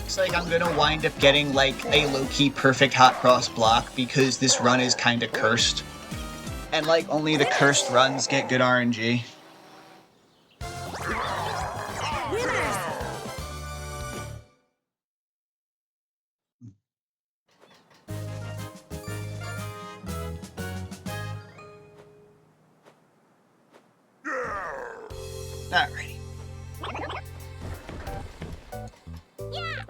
Looks like I'm gonna wind up getting like a low-key perfect Hot Cross Block because this run is kinda cursed. And like only the cursed runs get good RNG. Alrighty. Yeah!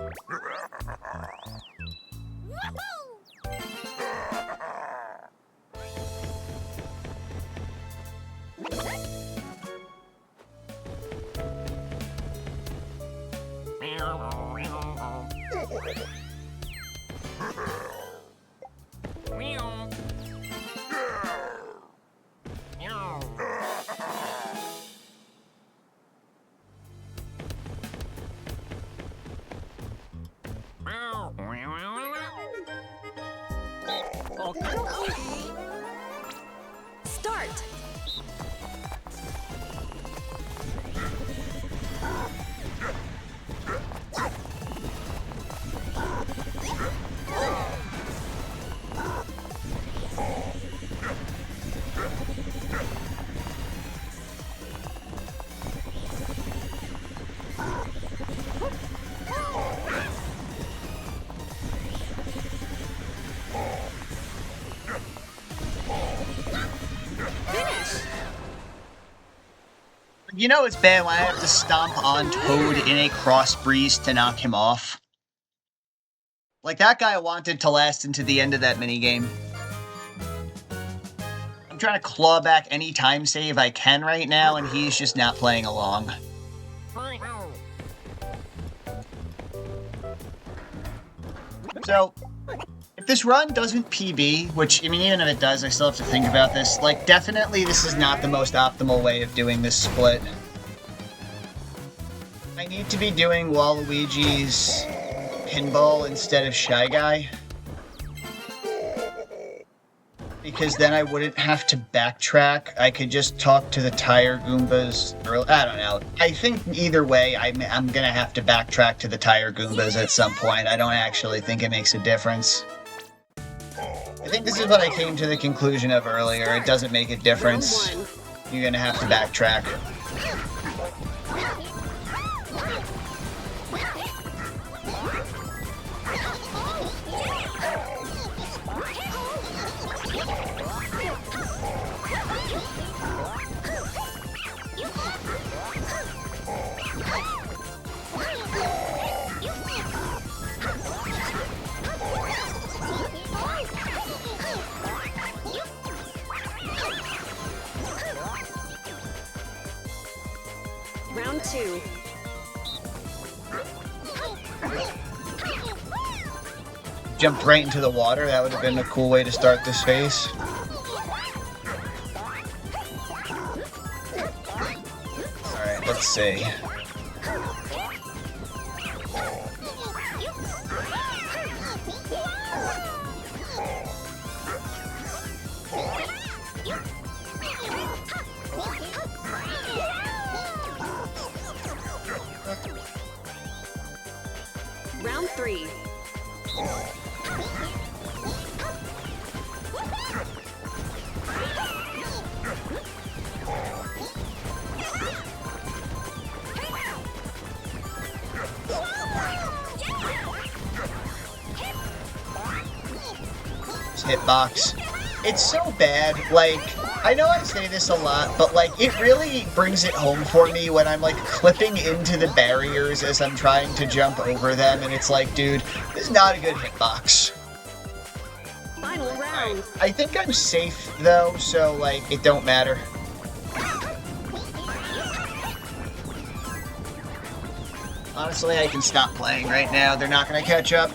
Woohoo! Start. Finish. You know it's bad when I have to stomp on Toad in a cross breeze to knock him off. Like, that guy wanted to last into the end of that minigame. I'm trying to claw back any time save I can right now, and he's just not playing along. So, if this run doesn't PB, which, I mean, even if it does, I still have to think about this. Like, definitely this is not the most optimal way of doing this split. I need to be doing Waluigi's pinball instead of Shy Guy. Because then I wouldn't have to backtrack. I could just talk to the Tire Goombas. I don't know. I think either way, I'm gonna have to backtrack to the Tire Goombas at some point. I don't actually think it makes a difference. I think this is what I came to the conclusion of earlier. It doesn't make a difference. You're gonna have to backtrack. Round 2. Jumped right into the water. That would have been a cool way to start this phase. Alright, let's see. Round 3. Hitbox. It's so bad. Like, I know I say this a lot, but like, it really brings it home for me when I'm like clipping into the barriers as I'm trying to jump over them, and it's like, dude, this is not a good hitbox. Final round. I think I'm safe though, so like, it don't matter. Honestly, I can stop playing right now. They're not gonna catch up.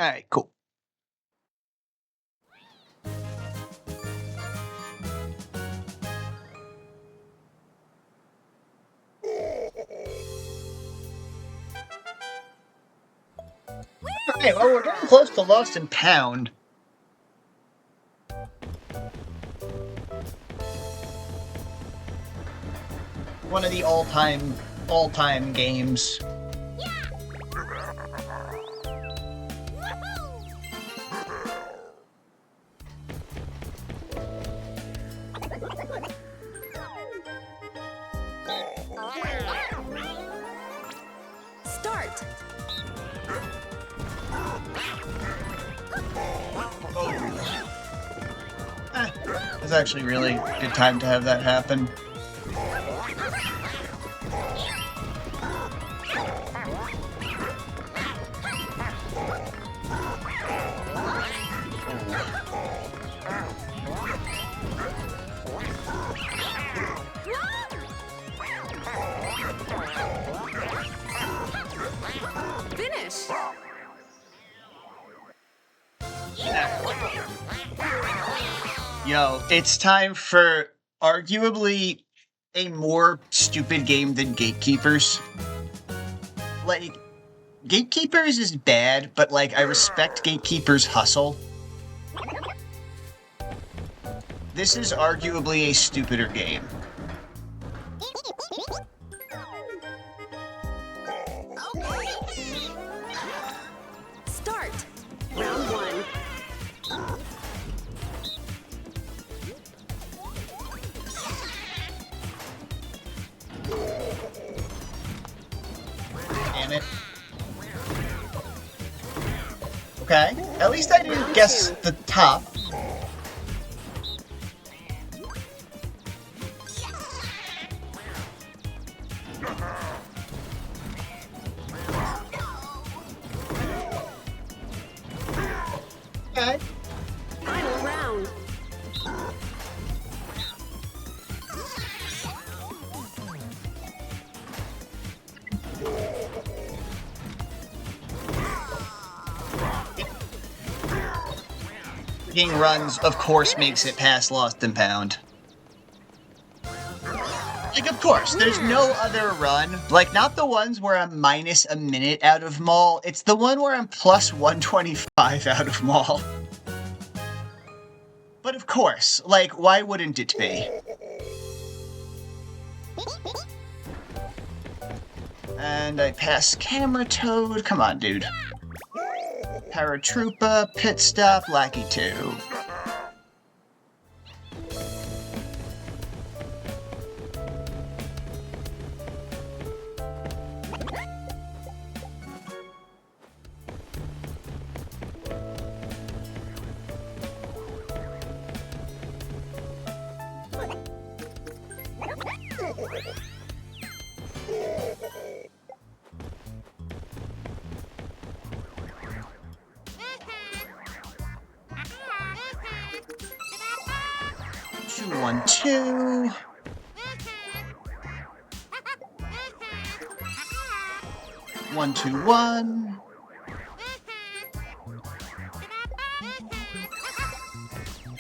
Alright, cool. Okay, well, we're getting close to Lost and Pound. One of the all-time all-time games. Start. It's actually really good time to have that happen. Finish. Yo, it's time for arguably a more stupid game than Gatekeepers. Like, Gatekeepers is bad, but like, I respect Gatekeepers' hustle. This is arguably a stupider game. Start. Round 1. Damn it. Okay, at least I didn't guess the top. Okay. Final round. Freaking runs, of course, makes it past Lost and Found. Like, of course, there's no other run. Like, not the ones where I'm minus a minute out of Mall. It's the one where I'm plus 125 out of Mall. But of course, like, why wouldn't it be? And I pass Camera Toad. Come on, dude. Paratroopa, Pit Stop, Lackey 2. Two, 1, 2. One, 2, 1.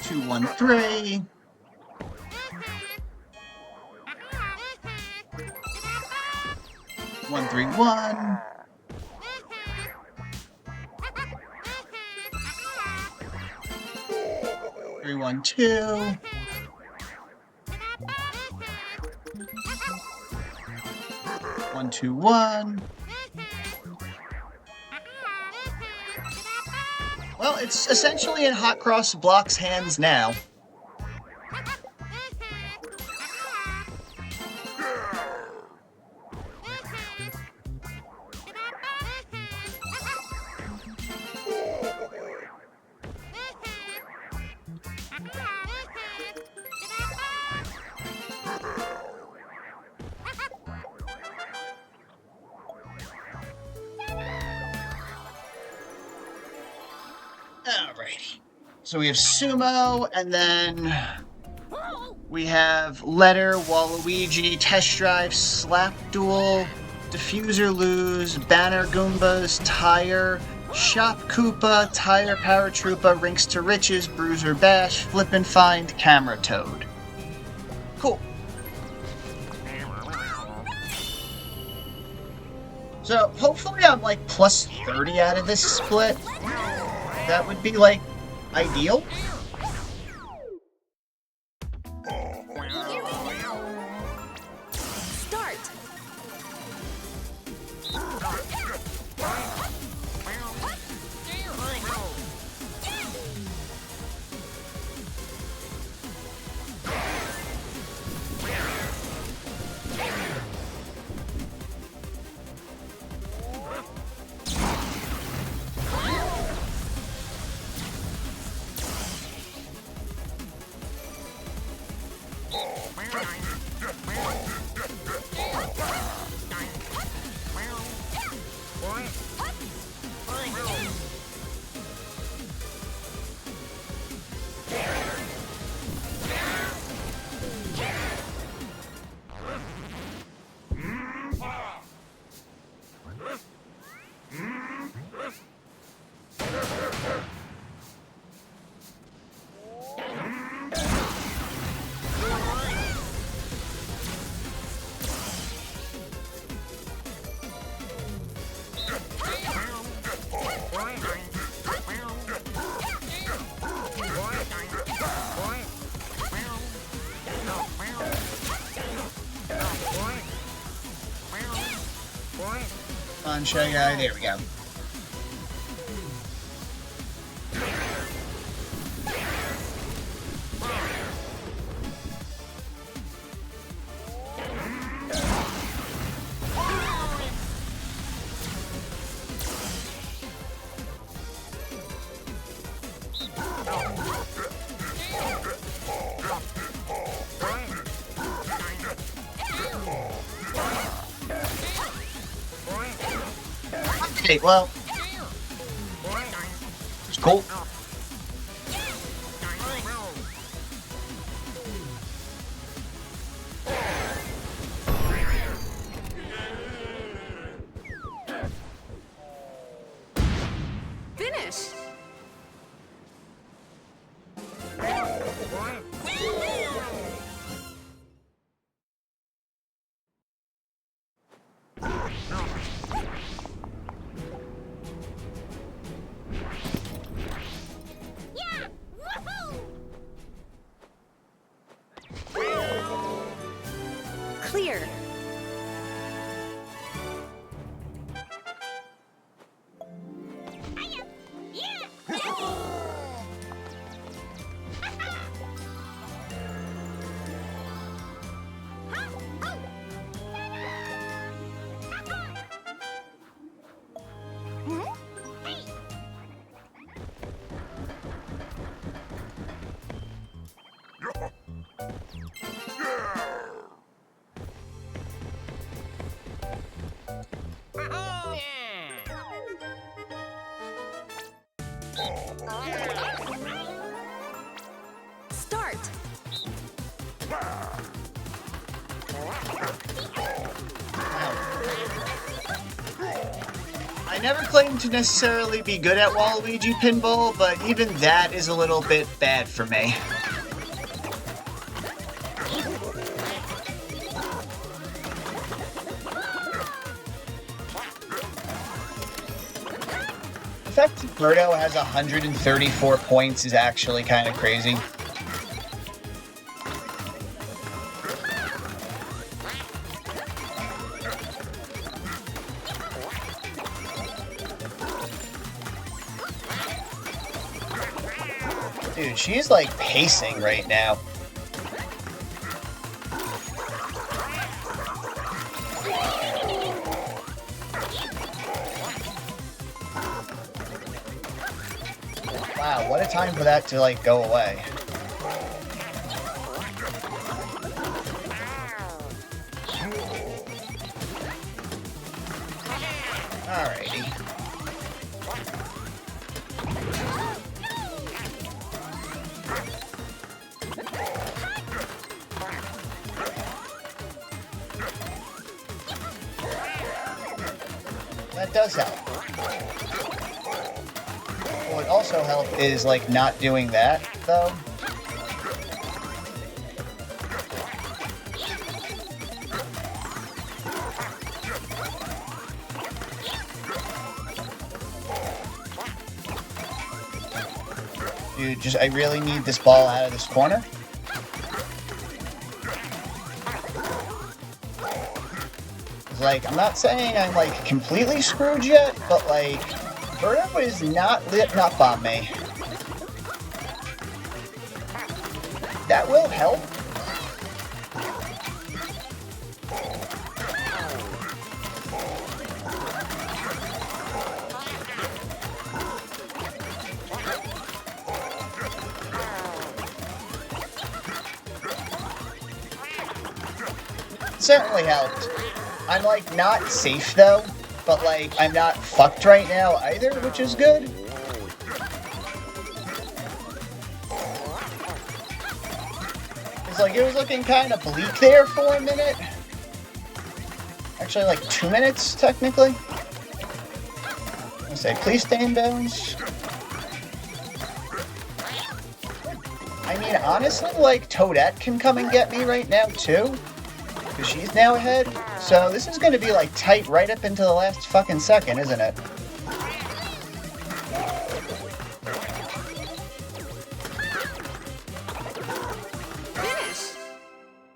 Two, 1, 3. One, 3, 1. Three, 1, 2. One, 2, 1. Well, it's essentially in Hot Cross Block's hands now. Alrighty. So we have Sumo, and then we have Letter, Waluigi, Test Drive, Slap Duel, Diffuser Lose, Banner Goombas, Tire, Shop Koopa, Tire Paratroopa, Rinks to Riches, Bruiser Bash, Flip and Find, Camera Toad. Cool. So hopefully I'm like plus 30 out of this split. That would be like ideal. Start. On, Shy Guy. There we go. Okay, well, it's cool. Finish. Yeah! Woohoo! Clear. Hiya! Yeah! Yeah! Start. I never claimed to necessarily be good at Waluigi pinball, but even that is a little bit bad for me. The fact that Birdo has 134 points is actually kind of crazy. Dude, she's like pacing right now. Wow, what a time for that to like go away. Alrighty. That does help. What would also help is like not doing that though. Dude, just I really need this ball out of this corner. Like, I'm not saying I'm like completely screwed yet, but like Birdo is not lit up on me. That will help. Certainly helped. I'm like not safe though, but like I'm not fucked right now either, which is good. It's like it was looking kind of bleak there for a minute. Actually, like 2 minutes technically. I say, please stay in bounds. I mean, honestly, like Toadette can come and get me right now too, because she's now ahead. So this is going to be like tight right up into the last fucking second, isn't it?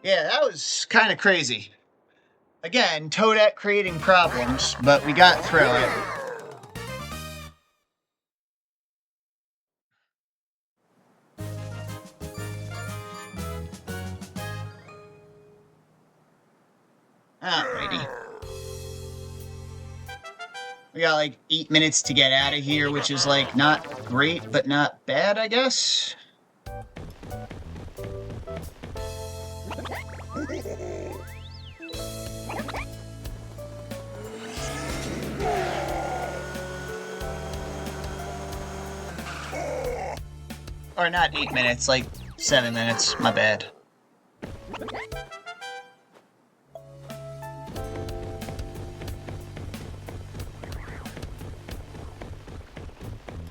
Yeah, that was kind of crazy. Again, Toadette creating problems, but we got through it. Alrighty. We got like 8 minutes to get out of here, which is like not great, but not bad, I guess. Or not 8 minutes, like 7 minutes, my bad.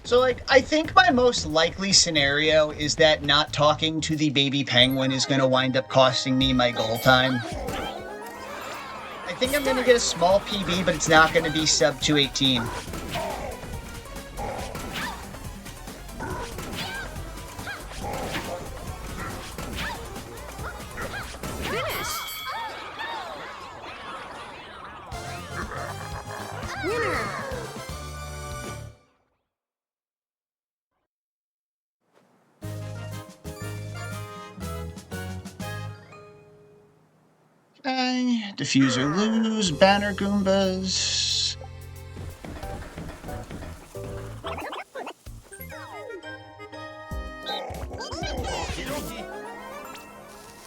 So, like, I think my most likely scenario is that not talking to the baby penguin is going to wind up costing me my goal time. I think I'm going to get a small PB, but it's not going to be sub 218. Okay, diffuser lose, banner Goombas.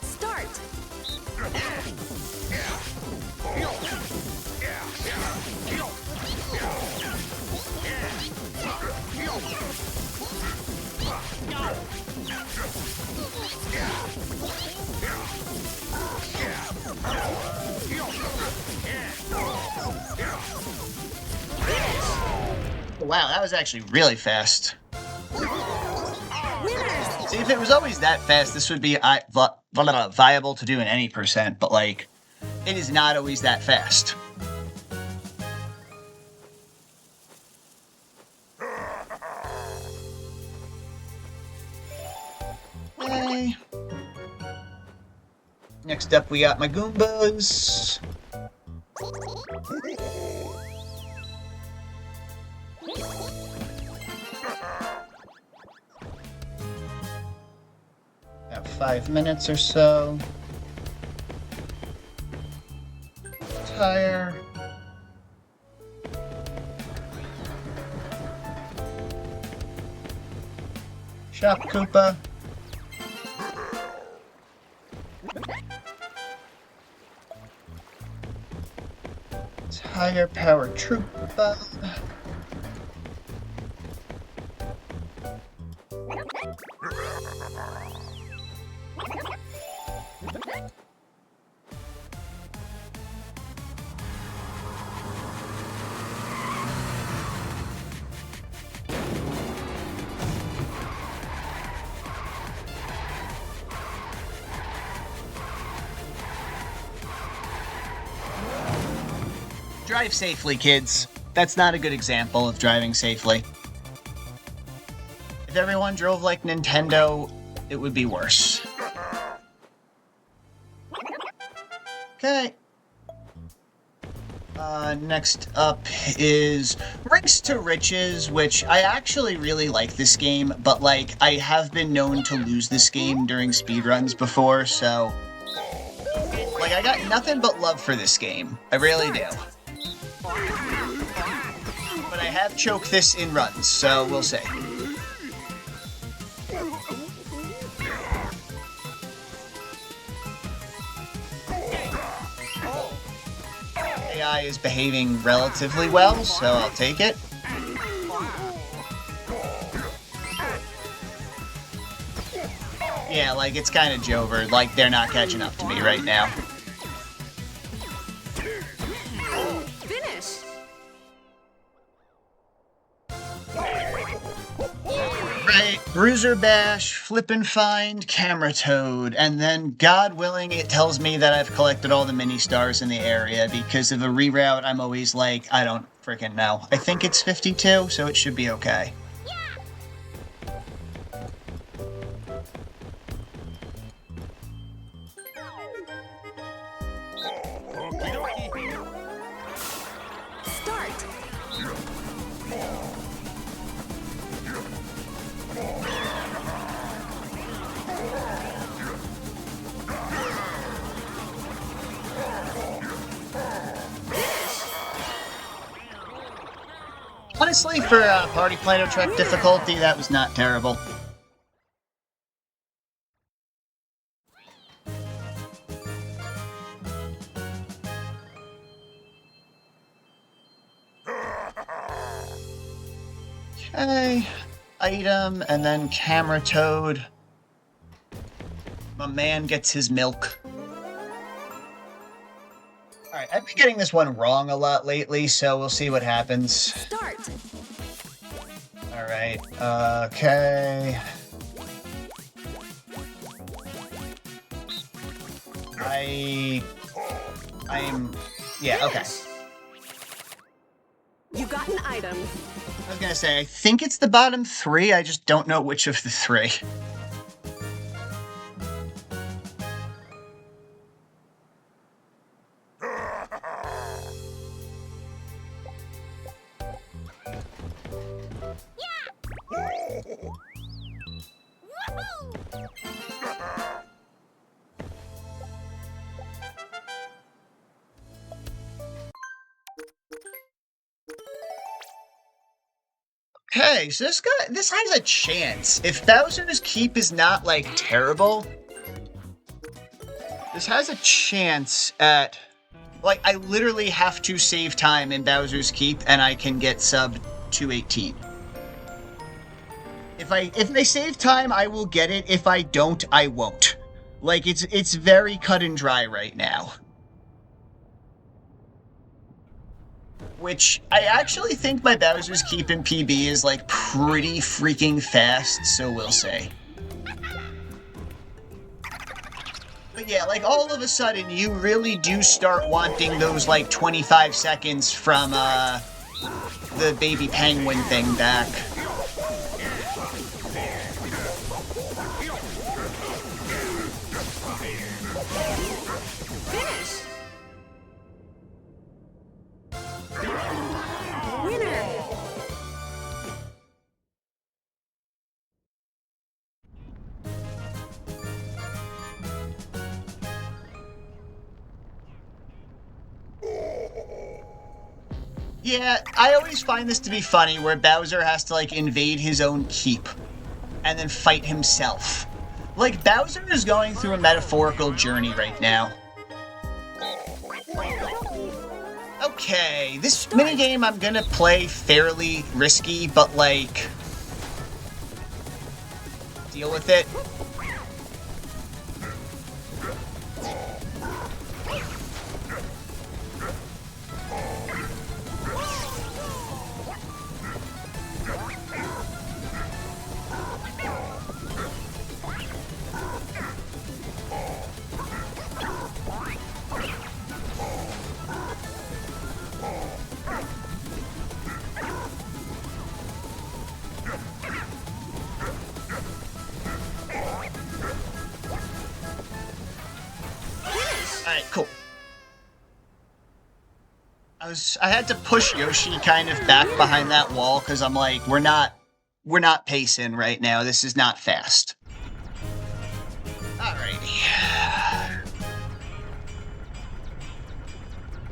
Start. Wow, that was actually really fast. See, if it was always that fast, this would be viable to do in any percent, but like, it is not always that fast. Okay. Next up, we got my Goombas. About 5 minutes or so. Tire. Shop Koopa. Tire Power Troopa. Drive safely, kids. That's not a good example of driving safely. If everyone drove like Nintendo, it would be worse. Okay. Next up is Race to Riches, which I actually really like this game, but like, I have been known to lose this game during speedruns before, so... Like, I got nothing but love for this game. I really do. But I have choked this in runs, so we'll see. AI is behaving relatively well, so I'll take it. Yeah, like, it's kind of Jovered. Like, they're not catching up to me right now. Finish. Right, Bruiser Bash, Flip and Find, Camera Toad, and then, God willing, it tells me that I've collected all the Ministars in the area. Because of a reroute, I'm always like, I don't freaking know. I think it's 52, so it should be okay. Start. Honestly, for Party Planner Trek difficulty, that was not terrible. Okay, item, and then Camera Toad. My man gets his milk. Alright, I've been getting this one wrong a lot lately, so we'll see what happens. Start. Alright, okay. Yeah, okay. You got an item. I was gonna say, I think it's the bottom three, I just don't know which of the three. Okay, so this has a chance. If Bowser's Keep is not, like, terrible, this has a chance at... Like, I literally have to save time in Bowser's Keep, and I can get sub 218. If I save time, I will get it. If I don't, I won't. Like, it's very cut and dry right now. Which, I actually think my Bowser's Keep in PB is, like, pretty freaking fast, so we'll see. But yeah, like, all of a sudden, you really do start wanting those, like, 25 seconds from, the baby penguin thing back. Finish. Winner. Yeah, I always find this to be funny, where Bowser has to, like, invade his own keep, and then fight himself. Like, Bowser is going through a metaphorical journey right now. Okay, this minigame I'm gonna play fairly risky, but, like... deal with it. Alright, cool. I had to push Yoshi kind of back behind that wall, because I'm like, we're not pacing right now, this is not fast. Alrighty.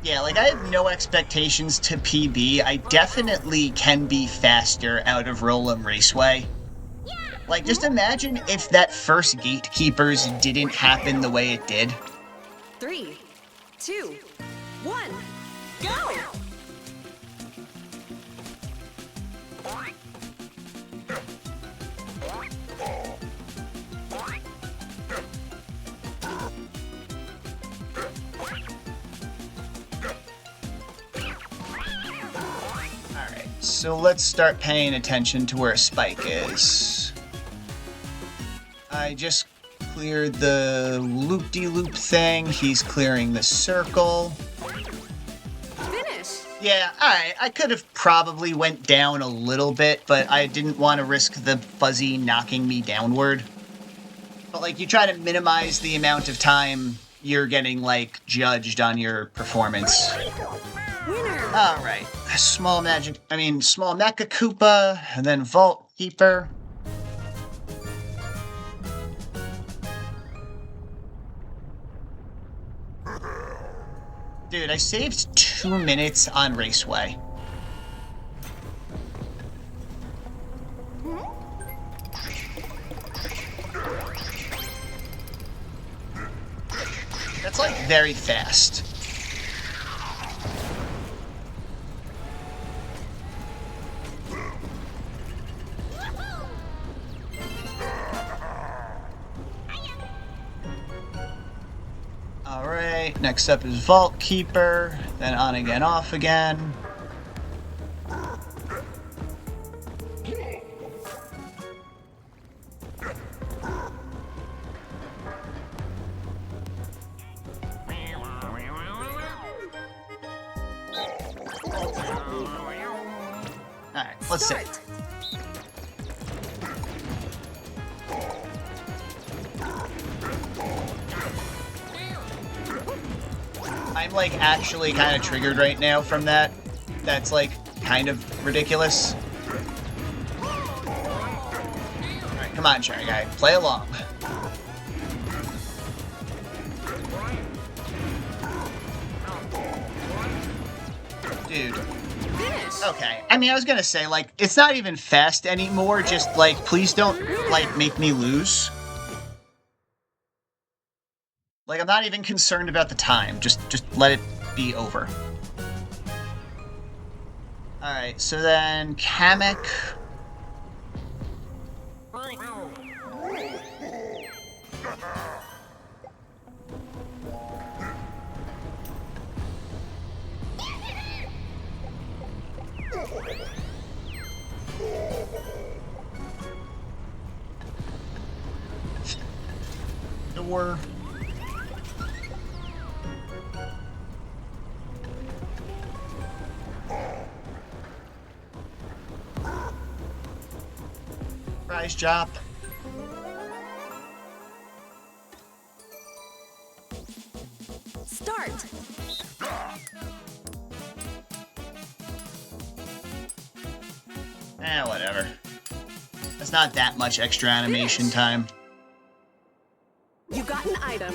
Yeah, like, I have no expectations to PB. I definitely can be faster out of Roll'em Raceway. Like, just imagine if that first Gatekeepers didn't happen the way it did. 3, 2, 1, Go! Alright, so let's start paying attention to where Spike is. I just cleared the loop-de-loop thing. He's clearing the circle. Finish! Yeah, alright, I could have probably went down a little bit, but I didn't want to risk the fuzzy knocking me downward. But, like, you try to minimize the amount of time you're getting, like, judged on your performance. Winner! Alright, small Mecha Koopa, and then Vault Keeper. Dude, I saved 2 minutes on Raceway. That's like very fast. Alright, next up is Vault Keeper, then on again, off again. Alright, let's see. Start. I'm like actually kind of triggered right now from that. That's like kind of ridiculous. Alright, come on, Cherry Guy, play along. Dude. Finish! Okay. I mean, I was gonna say, like, it's not even fast anymore, just, like, please don't, like, make me lose. Like, I'm not even concerned about the time. Just let it be over. Alright, so then Kamek. Door. Prize drop. Start! Whatever. That's not that much extra animation time. You got an item.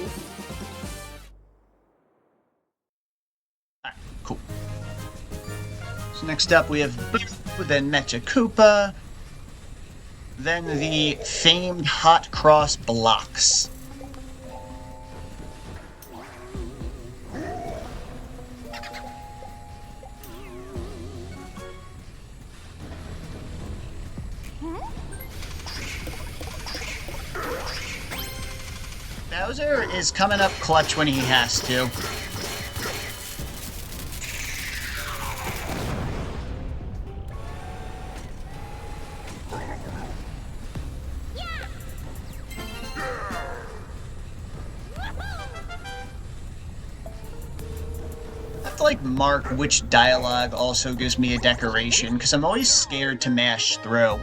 Alright, cool. So next up we have then Mecha Koopa, then the famed Hot Cross blocks. Bowser is coming up clutch when he has to. I have to like mark which dialogue also gives me a decoration, because I'm always scared to mash through.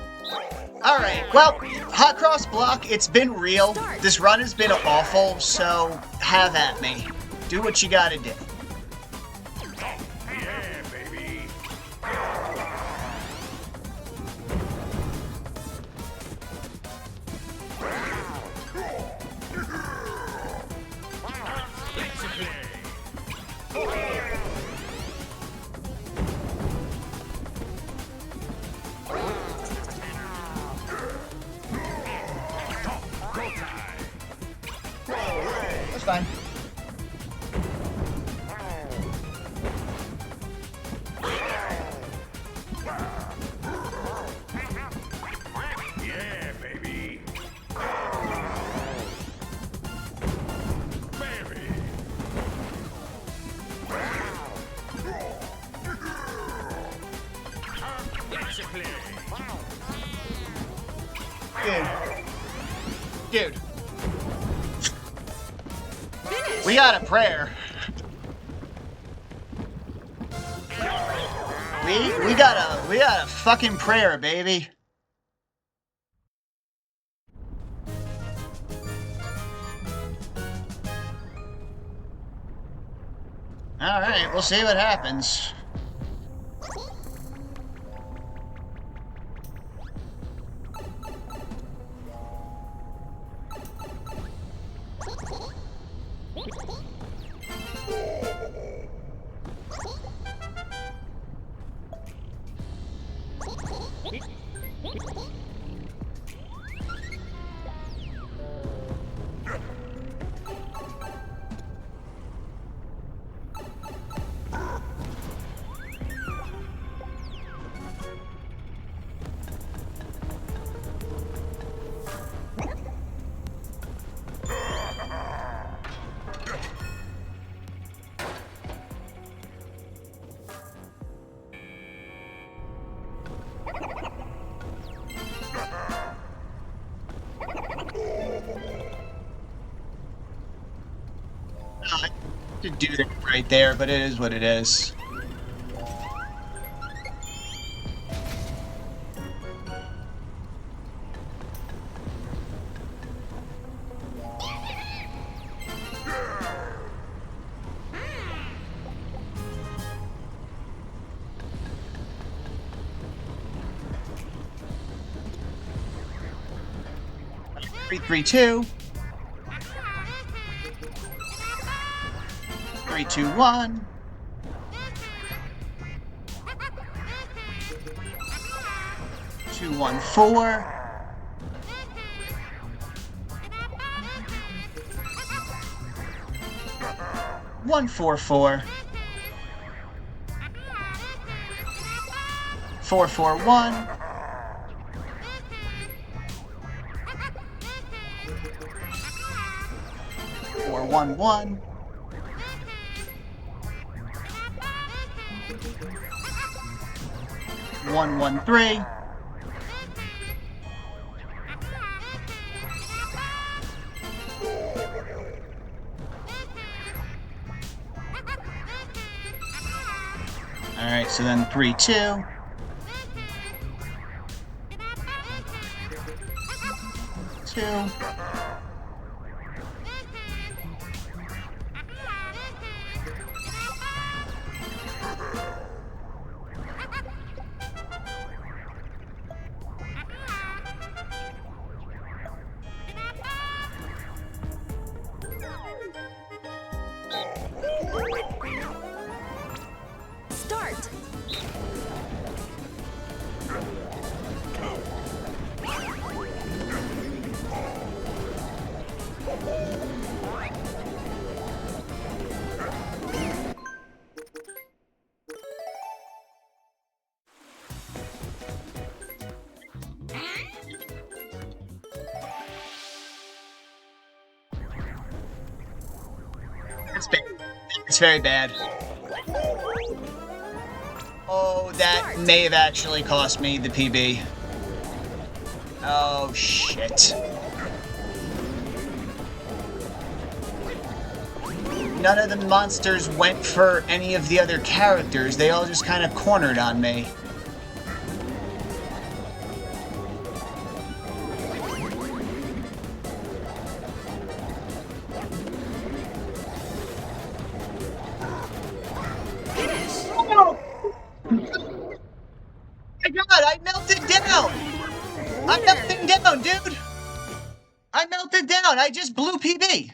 Alright, well, Hot Cross Block, it's been real. This run has been awful, so have at me. Do what you gotta do. Yeah, baby. That's fine. Dude. Finish. We got a prayer. We got a fucking prayer, baby. All right, we'll see what happens. To do that right there, but it is what it is. Three, 2. 3, 2, 1. 2, 1, 4. 1, 4, 4. 4, 4, 1. 4, 1, 1. 1, 1, 3. 'Alright, so then 3, 2. 2. Start. It's bad. It's very bad. Oh, that may have actually cost me the PB. Oh, shit. None of the monsters went for any of the other characters. They all just kind of cornered on me. My God, I melted down! I'm melting down, dude! I melted down! I just blew PB!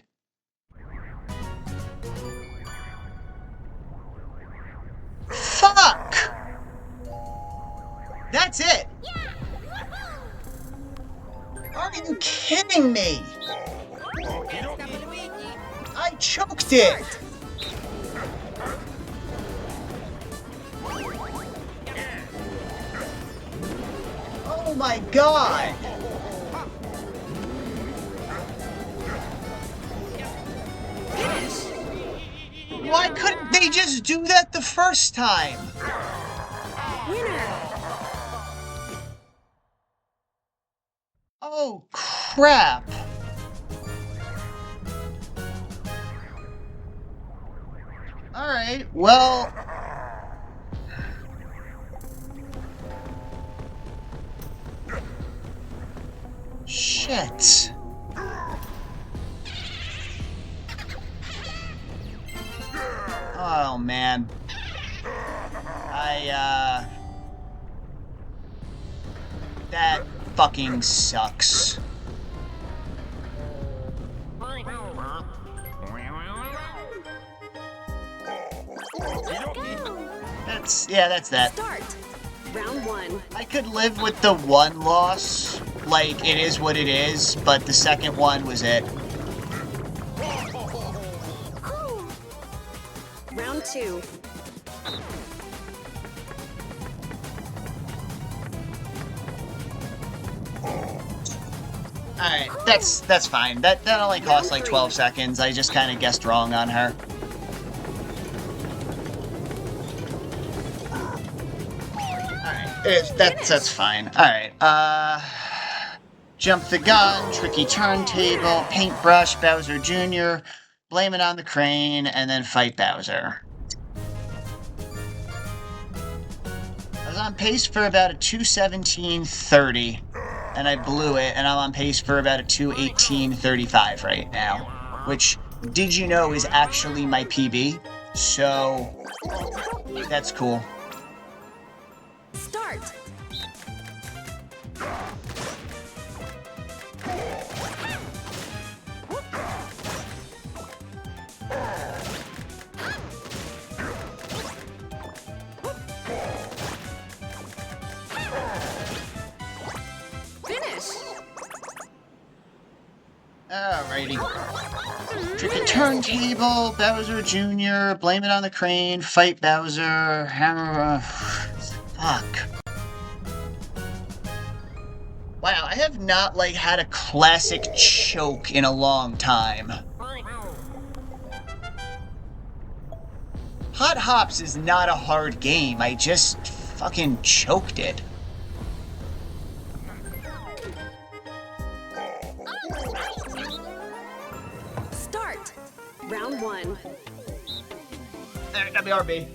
Fuck! That's it! Are you kidding me? I choked it! Oh my God! Why couldn't they just do that the first time? Winner. Oh, crap. Alright, well... Shit. Oh, man. That fucking sucks. That's that. Start. Round 1. I could live with the one loss, like, it is what it is, but the second one was it. Round 2. Alright, that's fine. That only cost like 12 seconds. I just kind of guessed wrong on her. Alright, that's fine. Alright, jump the gun, tricky turntable, paintbrush, Bowser Jr., blame it on the crane, and then fight Bowser. I was on pace for about a 2:17:30, and I blew it, and I'm on pace for about a 2:18:35 right now, which, did you know, is actually my PB, so that's cool. Start. Finish. Alrighty. Tricky turntable, Bowser Jr., blame it on the crane, fight Bowser, hammer... fuck. Wow, I have not, like, had a classic choke in a long time. Hot Hops is not a hard game, I just fucking choked it. Start. Round 1. There, WRB.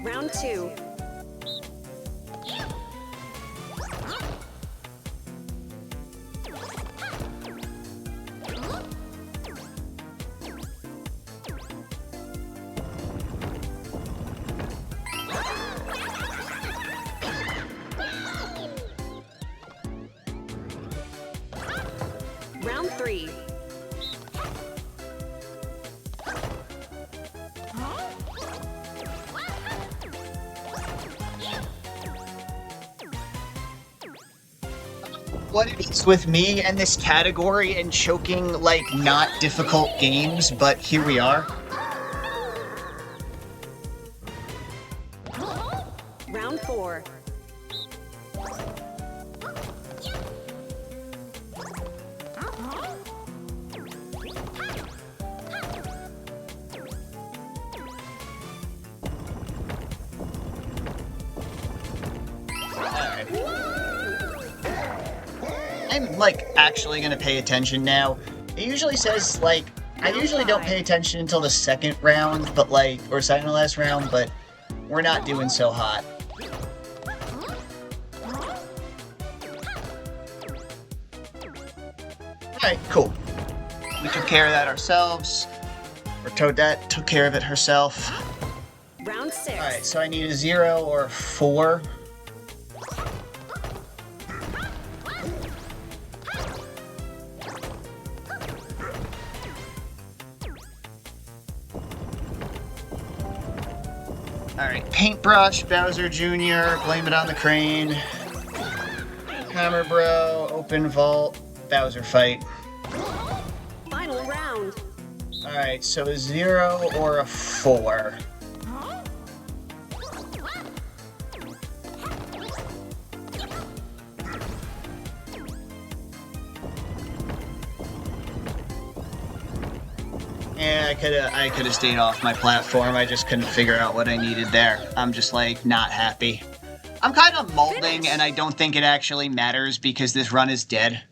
Round 2. Round 3. What it is with me and this category and choking, like, not difficult games, but here we are. Round 4. I'm, like, actually gonna pay attention now. It usually says, like, I usually don't pay attention until the second round, but, like, or second to last round, but we're not doing so hot. Alright, cool. We took care of that ourselves. Or Toadette took care of it herself. Round 6. Alright, so I need a 0 or a 4. Alright, paintbrush, Bowser Jr., blame it on the crane. Hammer Bro, open vault, Bowser fight. Final round. Alright, so a 0 or a 4. I could have stayed off my platform. I just couldn't figure out what I needed there. I'm just like not happy. I'm kind of molding, and I don't think it actually matters because this run is dead.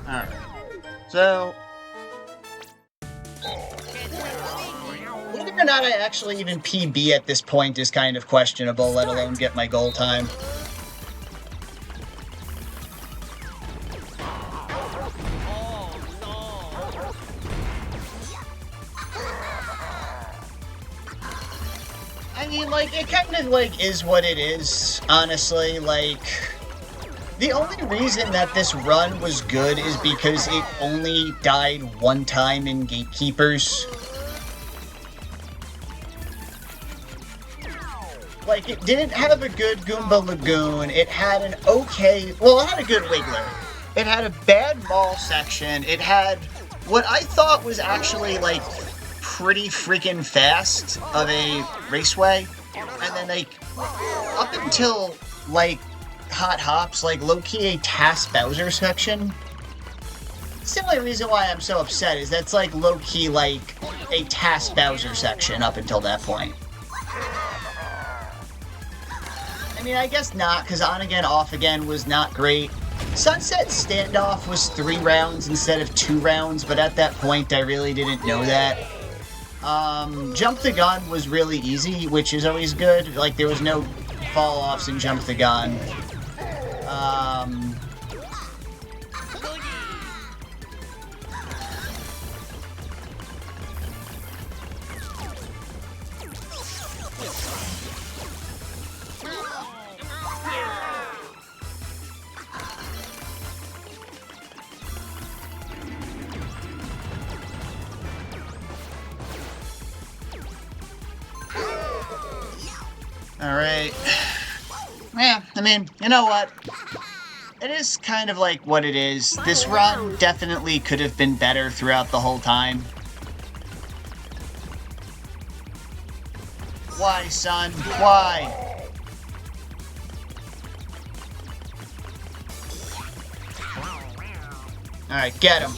Alright. So, whether or not I actually even PB at this point is kind of questionable, let alone get my goal time. I mean, like, it kind of, like, is what it is, honestly, like... The only reason that this run was good is because it only died one time in Gatekeepers. Like, it didn't have a good Goomba Lagoon, it had an okay... Well, it had a good Wiggler. It had a bad mall section, it had what I thought was actually, like, pretty freaking fast of a raceway. And then, like, up until, like, Hot Hops, like, low-key a TAS Bowser section. The only reason why I'm so upset is that's, like, low-key, like, a TAS Bowser section up until that point. I mean, I guess not, because On Again, Off Again was not great. Sunset Standoff was 3 rounds instead of 2 rounds, but at that point, I really didn't know that. Jump the Gun was really easy, which is always good. Like, there was no fall-offs in Jump the Gun. Alright. Yeah, I mean, you know what? It is kind of like what it is. This run definitely could have been better throughout the whole time. Why, son? Why? Alright, get him.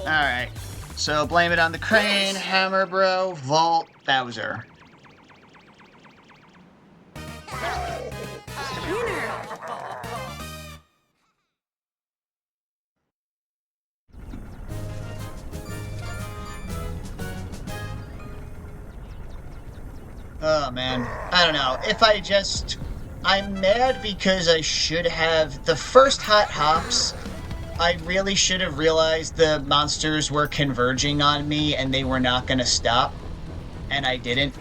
Alright. So, blame it on the crane, Hammer Bro, Vault, Bowser. Oh, man. I don't know. If I just... I'm mad because I should have... The first Hot Hops, I really should have realized the monsters were converging on me and they were not going to stop. And I didn't.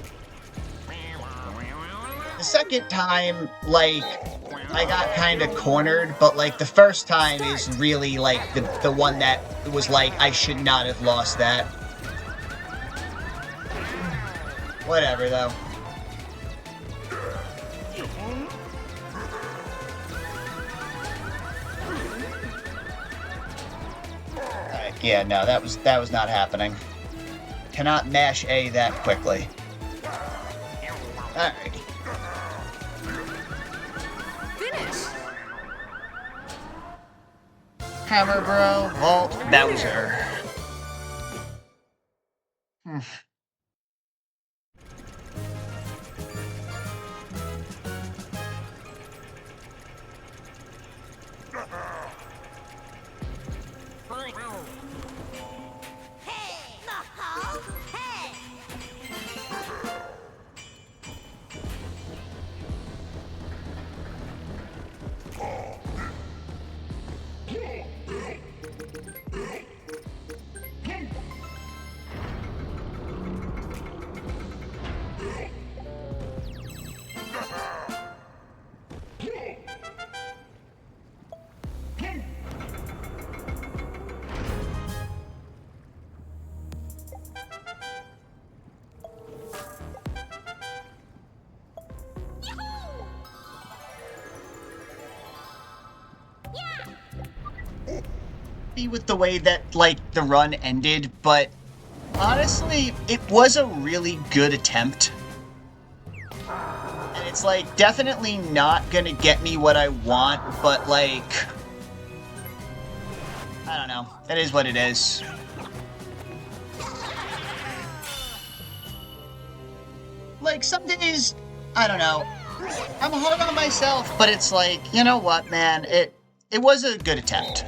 The second time, like, I got kind of cornered, but, like, the first time is really, like, the one that was like, I should not have lost that. Whatever, though. Yeah, no, that was not happening. Cannot mash A that quickly. Alright. Finish! Hammer Bro, Vault, Bowser. happy with the way that, like, the run ended, but honestly, it was a really good attempt. And it's, like, definitely not gonna get me what I want, but, like, I don't know. It is what it is. Like, some days, I don't know, I'm hard on myself, but it's like, you know what, man, it was a good attempt.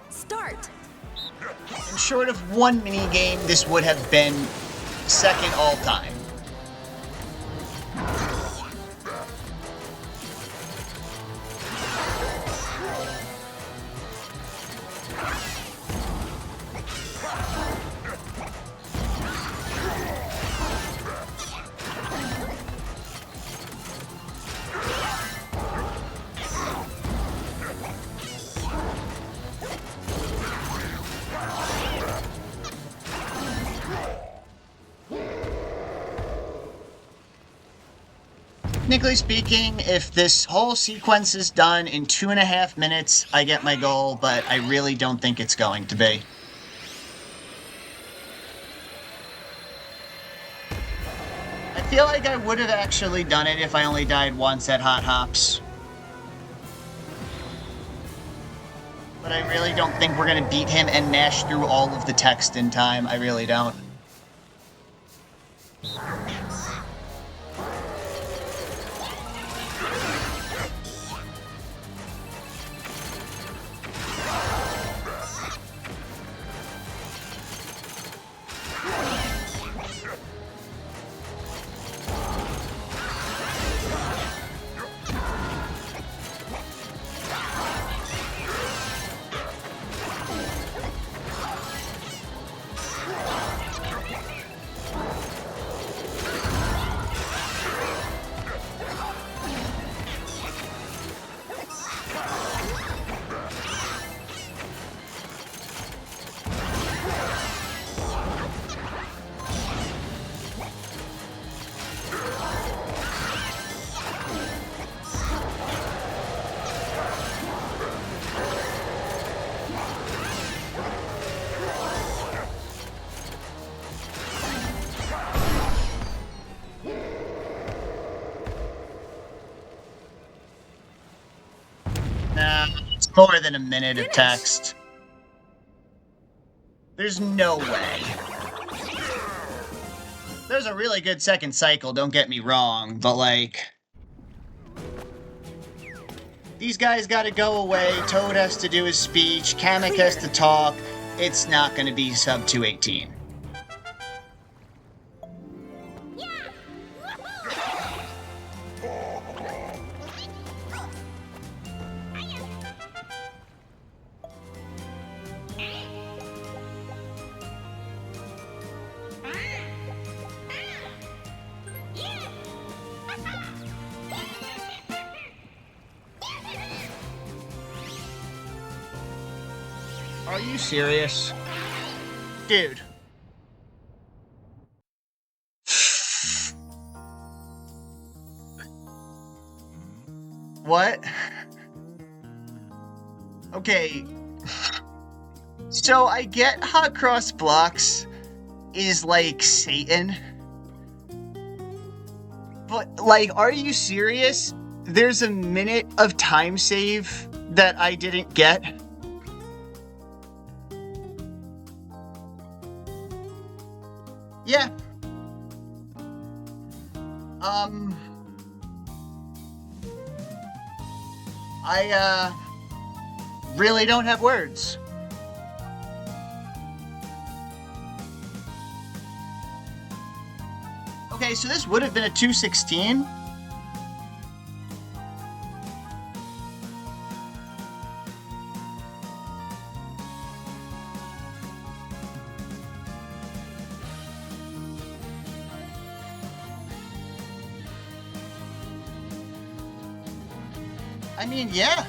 Start. And short of one minigame, this would have been second all-time. Technically speaking, if this whole sequence is done in 2.5 minutes, I get my goal, but I really don't think it's going to be. I feel like I would have actually done it if I only died once at Hot Hops. But I really don't think we're gonna beat him and mash through all of the text in time. I really don't. Nah, it's more than a minute of text. There's no way. There's a really good second cycle, don't get me wrong, but like... These guys gotta go away, Toad has to do his speech, Kamek has to talk. It's not gonna be sub 218. Are you serious? Dude. What? Okay. So I get Hot Cross Blocks is like Satan. But, like, are you serious? There's a minute of time save that I didn't get? Yeah. I really don't have words. Okay, so this would have been a 216. I mean, yeah.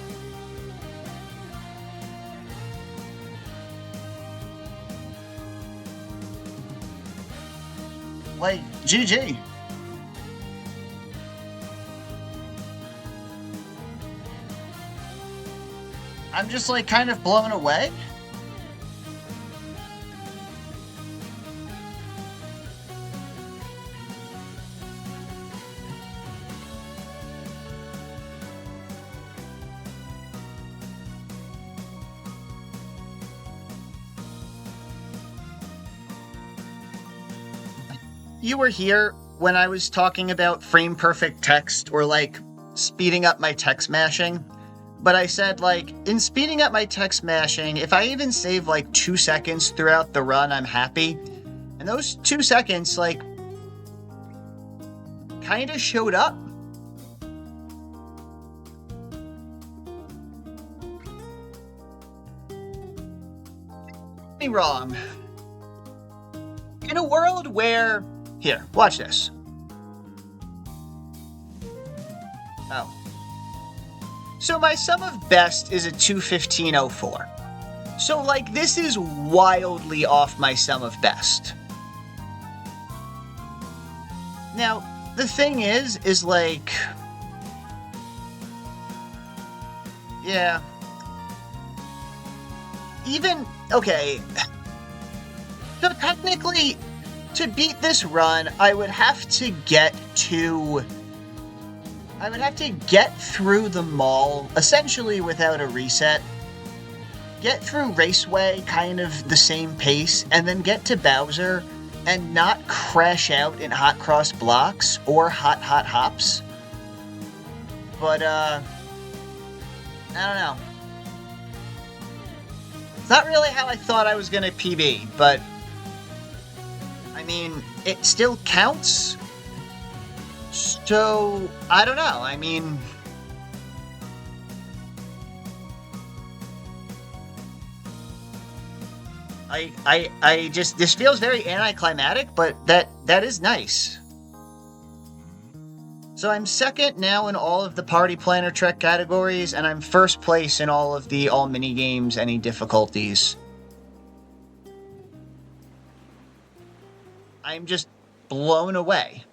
Like, GG. I'm just like kind of blown away. You were here when I was talking about frame perfect text or like speeding up my text mashing. But I said, like, in speeding up my text mashing, if I even save like 2 seconds throughout the run, I'm happy. And those 2 seconds, like, kind of showed up. Don't get me wrong. In a world where... Here, watch this. Oh. So my sum of best is a 215.04. So, like, this is wildly off my sum of best. Now, the thing is like... Yeah. Even... Okay. So technically, to beat this run, I would have to get through the mall, essentially without a reset. Get through Raceway, kind of the same pace, and then get to Bowser and not crash out in hot cross blocks or hot hops. But, I don't know. It's not really how I thought I was gonna PB, but... I mean, it still counts. So, I don't know. I mean... I just... This feels very anticlimactic, but that is nice. So I'm second now in all of the Party Planner Trek categories, and I'm first place in all of the all minigames, any difficulties. I'm just blown away.